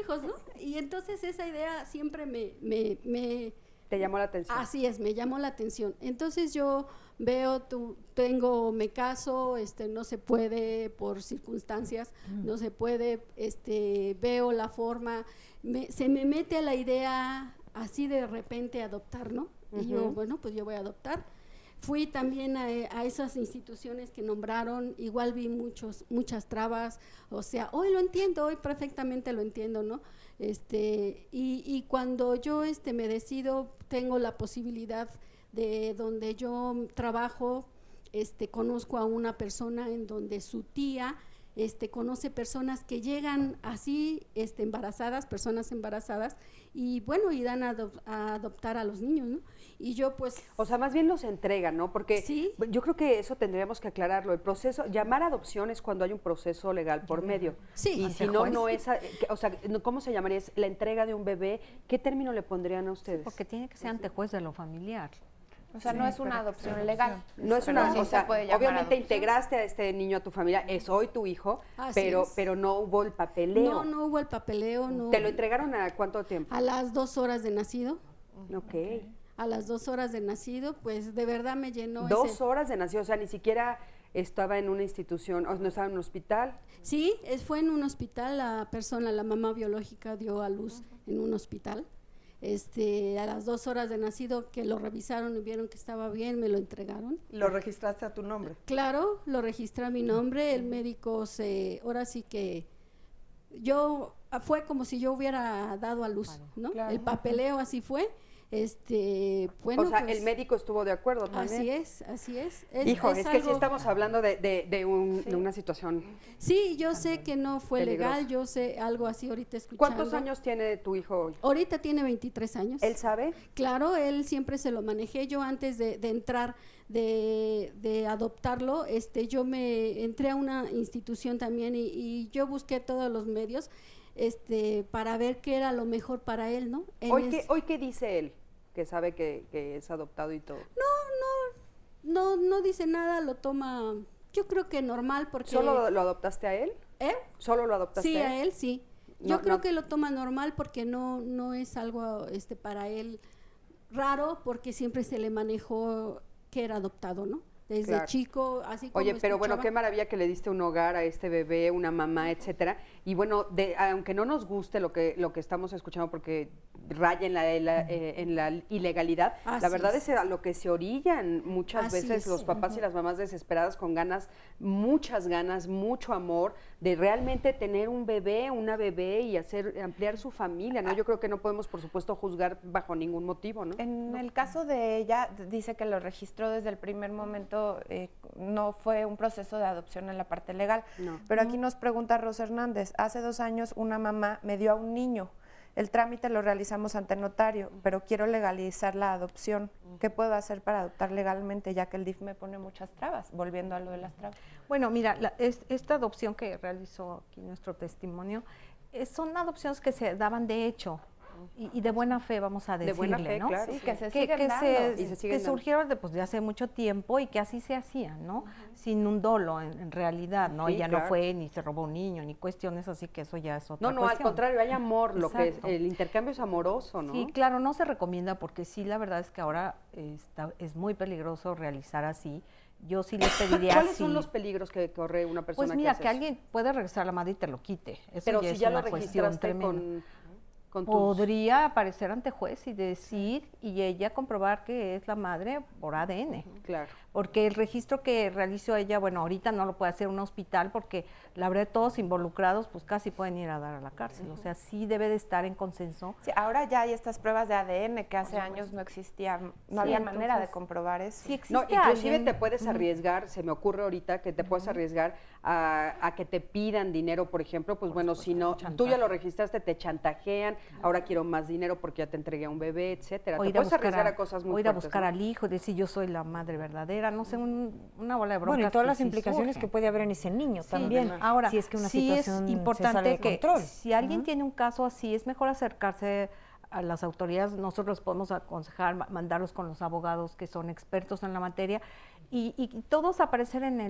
hijos, ¿no? Y entonces esa idea siempre me ¿Te llamó la atención? Así es, me llamó la atención. Entonces yo veo, me caso, no se puede por circunstancias, no se puede, veo la forma, se me mete a la idea así de repente adoptar, ¿no? Y yo, bueno, pues yo voy a adoptar. Fui también a esas instituciones que nombraron, igual vi muchas trabas, o sea, hoy lo entiendo, hoy perfectamente lo entiendo, ¿no? Y cuando yo me decido, tengo la posibilidad de donde yo trabajo, conozco a una persona en donde su tía conoce personas que llegan así embarazadas, personas embarazadas, y bueno, y dan a adoptar a los niños, ¿no? Y yo pues... O sea, más bien los entregan, ¿no? Porque ¿sí? Yo creo que eso tendríamos que aclararlo. El proceso, llamar adopción es cuando hay un proceso legal por medio. Sí. Y si no, no es, o sea, ¿cómo se llamaría? Es la entrega de un bebé. ¿Qué término le pondrían a ustedes? Porque tiene que ser ante juez de lo familiar. O sea, no es una adopción legal. No es una, sí o sea, puede llamar obviamente adopción. integraste a este niño a tu familia, es hoy tu hijo, pero no hubo el papeleo. No hubo el papeleo, no. ¿Te lo entregaron a cuánto tiempo? A las 2 horas de nacido. Ok. A las 2 horas de nacido, pues de verdad me llenó. 2 horas de nacido, o sea, ni siquiera estaba en una institución, o no estaba en un hospital. Sí, fue en un hospital, la mamá biológica dio a luz en un hospital. A las 2 horas de nacido, que lo revisaron y vieron que estaba bien, me lo entregaron. ¿Lo registraste a tu nombre? Claro, lo registré a mi nombre. El médico ahora sí que fue como si yo hubiera dado a luz, ¿no? Claro. El papeleo así fue. Bueno, o sea, pues, el médico estuvo de acuerdo también. Así es. Hijo, es que sí estamos hablando de una situación. Sí, yo sé que no fue peligrosa. Legal, yo sé algo así ahorita escuchando. ¿Cuántos años tiene tu hijo hoy? Ahorita tiene 23 años. ¿Él sabe? Claro, él siempre se lo manejé. Yo antes de entrar, de adoptarlo, yo me entré a una institución también y yo busqué todos los medios para ver qué era lo mejor para él, ¿no? ¿Hoy qué dice él? Que sabe que es adoptado y todo. No dice nada, lo toma, yo creo que normal porque... ¿Solo lo adoptaste a él? ¿Solo lo adoptaste sí, a él? Sí, a él sí. Yo creo que lo toma normal porque no es algo para él raro, porque siempre se le manejó que era adoptado, ¿no? Desde chico, así como Oye, pero bueno, qué maravilla que le diste un hogar a este bebé, una mamá, etcétera. Y bueno, aunque no nos guste lo que estamos escuchando porque raya en la ilegalidad, la verdad es a lo que se orillan muchas veces los papás y las mamás desesperadas con ganas, muchas ganas, mucho amor de realmente tener un bebé, una bebé y ampliar su familia, ¿no? Yo creo que no podemos, por supuesto, juzgar bajo ningún motivo, ¿no? En el caso de ella, dice que lo registró desde el primer momento. No fue un proceso de adopción en la parte legal. No. Pero aquí nos pregunta Rosa Hernández, hace 2 años una mamá me dio a un niño, el trámite lo realizamos ante notario, pero quiero legalizar la adopción. ¿Qué puedo hacer para adoptar legalmente, ya que el DIF me pone muchas trabas? Volviendo a lo de las trabas. Bueno, mira, esta adopción que realizó aquí nuestro testimonio, son adopciones que se daban de hecho. y de buena fe, vamos a De decirle, buena fe, ¿no? claro. Sí, que se que, siguen que dando. se, Y se que siguen dando. surgieron de hace mucho tiempo y que así se hacían, ¿no? Sin un dolo en realidad, ¿no? Sí, Ella claro. no fue ni se robó un niño, ni cuestiones, así que eso ya es otra No, no, al cuestión. contrario, hay amor, lo que es, Exacto. el intercambio es amoroso, ¿no? Sí, claro, no se recomienda porque sí, la verdad es que ahora es muy peligroso realizar así. Yo sí les pediría ¿Cuáles son si- los peligros que corre una persona Pues mira, hace que eso? alguien puede regresar a la madre y te lo quite. Eso Pero ya si es ya lo una cuestión registraste tremenda. con tus... Podría aparecer ante juez y decir, y ella comprobar que es la madre por ADN. Claro. Porque el registro que realizó ella, bueno, ahorita no lo puede hacer un hospital porque la verdad todos involucrados pues casi pueden ir a dar a la cárcel. O sea, sí debe de estar en consenso. Sí, ahora ya hay estas pruebas de ADN que hace años no existían, no había manera de comprobar eso. Sí No, existe inclusive alguien. te puedes arriesgar, se me ocurre ahorita que te puedes arriesgar a que te pidan dinero, por ejemplo, pues bueno, si no, tú ya lo registraste, te chantajean, ahora quiero más dinero porque ya te entregué a un bebé, etcétera. O Te ir a puedes arriesgar a cosas muy o ir a fuertes, buscar ¿no? al hijo y decir yo soy la madre verdadera, no sé, una bola de broncas. Bueno, y todas que las sí implicaciones surgen. que puede haber en ese niño Sí, también. Ahora, si es que una sí situación es se importante sale de que control. si alguien tiene un caso así, es mejor acercarse a las autoridades. Nosotros los podemos aconsejar, mandarlos con los abogados que son expertos en la materia y todos aparecer en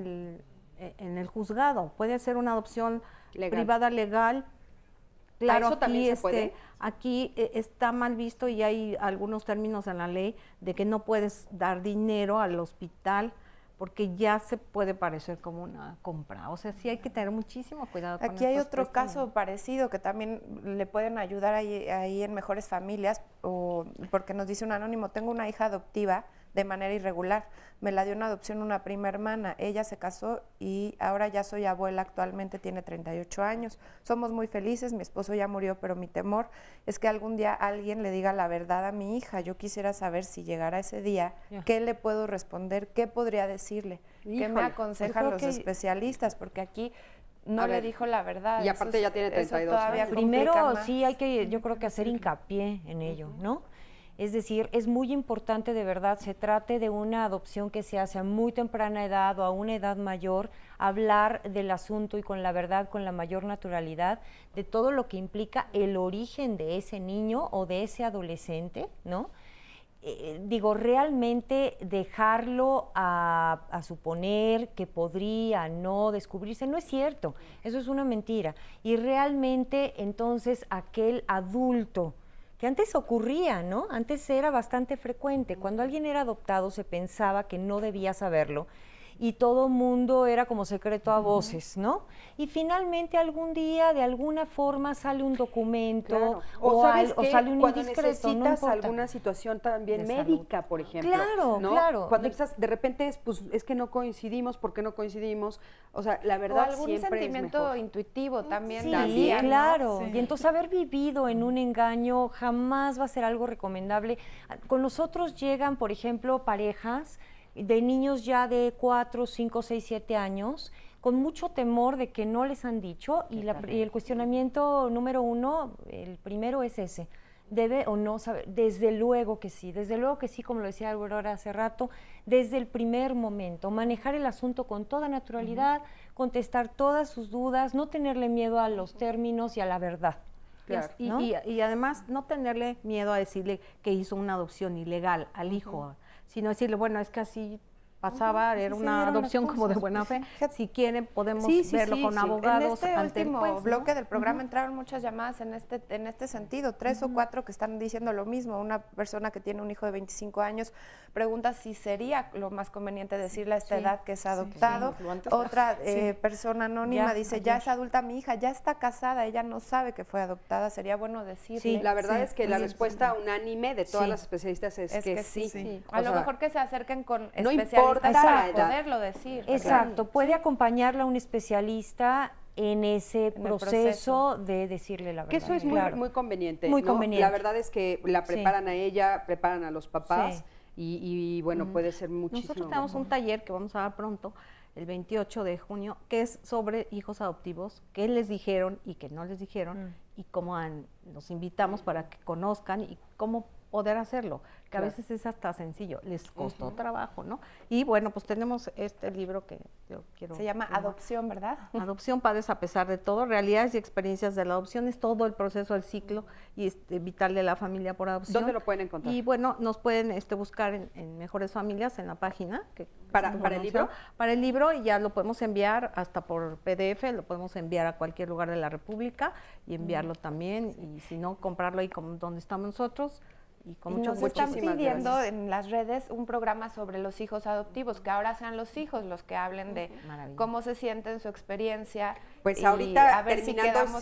el juzgado. Puede ser una adopción privada legal. Claro, eso también aquí, se puede? aquí está mal visto y hay algunos términos en la ley de que no puedes dar dinero al hospital porque ya se puede parecer como una compra. O sea, sí hay que tener muchísimo cuidado con Aquí hay estas otro cuestiones. caso parecido que también le pueden ayudar ahí en Mejores Familias, porque nos dice un anónimo, tengo una hija adoptiva de manera irregular, me la dio en adopción una prima hermana, ella se casó y ahora ya soy abuela, actualmente tiene 38 años, somos muy felices, mi esposo ya murió, pero mi temor es que algún día alguien le diga la verdad a mi hija. Yo quisiera saber si llegara ese día, ¿qué le puedo responder? ¿Qué podría decirle? ¿Qué me Híjole, aconsejan yo los creo que- especialistas? Porque aquí no A le ver, dijo la verdad. y aparte ya tiene 32 todavía años. Primero, complica más. sí hay que, yo creo que hacer hincapié en ello, ¿no? Es decir, es muy importante de verdad, se trate de una adopción que se hace a muy temprana edad o a una edad mayor, hablar del asunto y con la verdad, con la mayor naturalidad, de todo lo que implica el origen de ese niño o de ese adolescente, ¿no? Digo, realmente dejarlo a suponer que podría no descubrirse, no es cierto, eso es una mentira. Y realmente entonces aquel adulto, que antes ocurría, ¿no? Antes era bastante frecuente. Cuando alguien era adoptado se pensaba que no debía saberlo y todo mundo era como secreto a voces, ¿no? Y finalmente algún día, de alguna forma, sale un documento Claro. O ¿sabes o qué? sale un Cuando indiscreto, no necesitas importa. alguna situación también De médica, por ejemplo. Claro, ¿no? claro. Cuando de repente es que no coincidimos, ¿por qué no coincidimos? O sea, la O verdad algún siempre es sentimiento mejor. intuitivo también. Sí, decían, ¿no? claro. Sí. Y entonces haber vivido en un engaño jamás va a ser algo recomendable. Con nosotros llegan, por ejemplo, parejas de niños ya de 4, 5, 6, 7 años, con mucho temor de que no les han dicho, y el cuestionamiento número uno, el primero es ese. ¿Debe o no saber? Desde luego que sí, como lo decía Aurora hace rato, desde el primer momento, manejar el asunto con toda naturalidad, contestar todas sus dudas, no tenerle miedo a los términos y a la verdad. Claro. ¿no? Y además no tenerle miedo a decirle que hizo una adopción ilegal al hijo, sino decirle, bueno, es que así pasaba, era se una dieron las adopción como de cosas. buena fe. Si quieren, podemos Sí, verlo con abogados. En este ante el último juez, ¿no? bloque del programa entraron muchas llamadas en este sentido, 3 o 4 que están diciendo lo mismo. Una persona que tiene un hijo de 25 años pregunta si sería lo más conveniente decirle a esta edad que es adoptado. lo antes Otra posible. persona anónima Ya, dice, ya es adulta mi hija, ya está casada, ella no sabe que fue adoptada, sería bueno decirle. Sí, la verdad es que la Sí. respuesta unánime de todas Sí. las especialistas es que sí. A O lo sea, mejor que se acerquen con no especialistas importa para la edad. poderlo decir. Exacto, puede acompañarla un especialista en ese el proceso de decirle la verdad. Que eso es muy, claro. muy conveniente. Muy ¿no? conveniente. La verdad es que la Sí. preparan a ella, preparan a los papás Sí. y bueno, puede ser muchísimo. Nosotros tenemos un taller que vamos a dar pronto, el 28 de junio, que es sobre hijos adoptivos, qué les dijeron y qué no les dijeron, y cómo los invitamos para que conozcan y cómo poder hacerlo, que a veces es hasta sencillo, les costó trabajo, ¿no? Y bueno, pues tenemos este libro que yo quiero... Se llama Adopción, ¿verdad? Adopción, padres a pesar de todo, realidades y experiencias de la adopción, es todo el proceso, el ciclo y vital de la familia por adopción. ¿Dónde lo pueden encontrar? Y bueno, nos pueden buscar en Mejores Familias, en la página. ¿Para el libro? Para el libro, y ya lo podemos enviar hasta por PDF, lo podemos enviar a cualquier lugar de la República y enviarlo también, y si no, comprarlo ahí donde estamos nosotros. Y con mucho nos están pidiendo en las redes un programa sobre los hijos adoptivos, que ahora sean los hijos los que hablen de cómo se sienten, su experiencia. Pues ahorita, a ver terminando,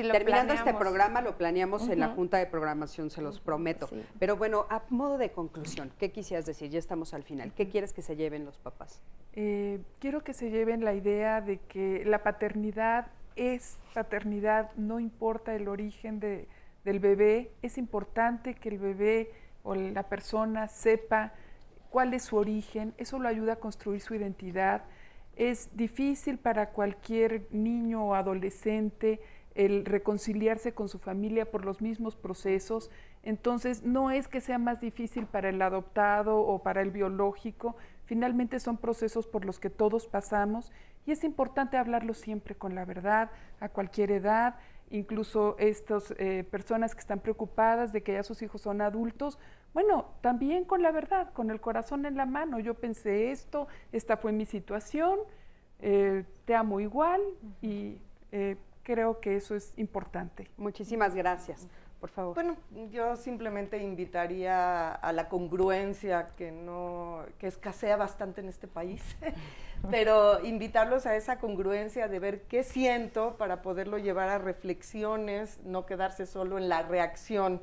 terminando este programa, lo planeamos en la Ujú. Junta de Programación, se los prometo. Sí. Pero bueno, a modo de conclusión, ¿qué quisieras decir? Ya estamos al final. ¿Qué quieres que se lleven los papás? Quiero que se lleven la idea de que la paternidad es paternidad, no importa el origen del bebé, es importante que el bebé o la persona sepa cuál es su origen, eso lo ayuda a construir su identidad. Es difícil para cualquier niño o adolescente el reconciliarse con su familia por los mismos procesos, entonces no es que sea más difícil para el adoptado o para el biológico, finalmente son procesos por los que todos pasamos y es importante hablarlo siempre con la verdad, a cualquier edad. Incluso estas personas que están preocupadas de que ya sus hijos son adultos, bueno, también con la verdad, con el corazón en la mano. Yo pensé esto, esta fue mi situación, te amo igual y creo que eso es importante. Muchísimas gracias. Por favor. Bueno, yo simplemente invitaría a la congruencia que escasea bastante en este país, pero invitarlos a esa congruencia de ver qué siento para poderlo llevar a reflexiones, no quedarse solo en la reacción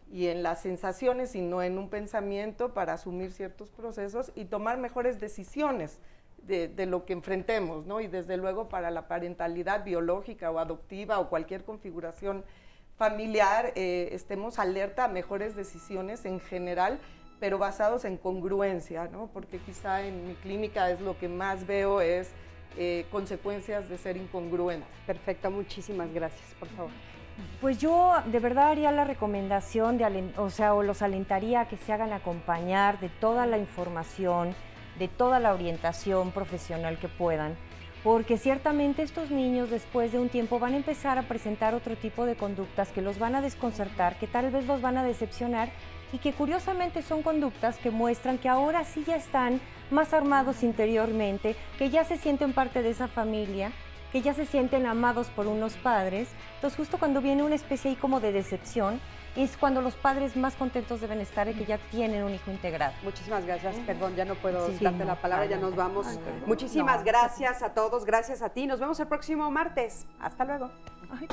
y en las sensaciones, sino en un pensamiento para asumir ciertos procesos y tomar mejores decisiones de lo que enfrentemos, ¿no? Y desde luego para la parentalidad biológica o adoptiva o cualquier configuración familiar, estemos alerta a mejores decisiones en general, pero basados en congruencia, ¿no? Porque quizá en mi clínica es lo que más veo es consecuencias de ser incongruente. Perfecto, muchísimas gracias, por favor. Pues yo de verdad haría la recomendación, o los alentaría a que se hagan acompañar de toda la información, de toda la orientación profesional que puedan, porque ciertamente estos niños después de un tiempo van a empezar a presentar otro tipo de conductas que los van a desconcertar, que tal vez los van a decepcionar y que curiosamente son conductas que muestran que ahora sí ya están más armados interiormente, que ya se sienten parte de esa familia, que ya se sienten amados por unos padres. Entonces justo cuando viene una especie ahí como de decepción, es cuando los padres más contentos deben estar y que ya tienen un hijo integrado. Muchísimas gracias, perdón, ya no puedo Sí, darte no, la palabra, ya nos vamos. Muchísimas gracias a todos, gracias a ti, nos vemos el próximo martes, hasta luego. Ay.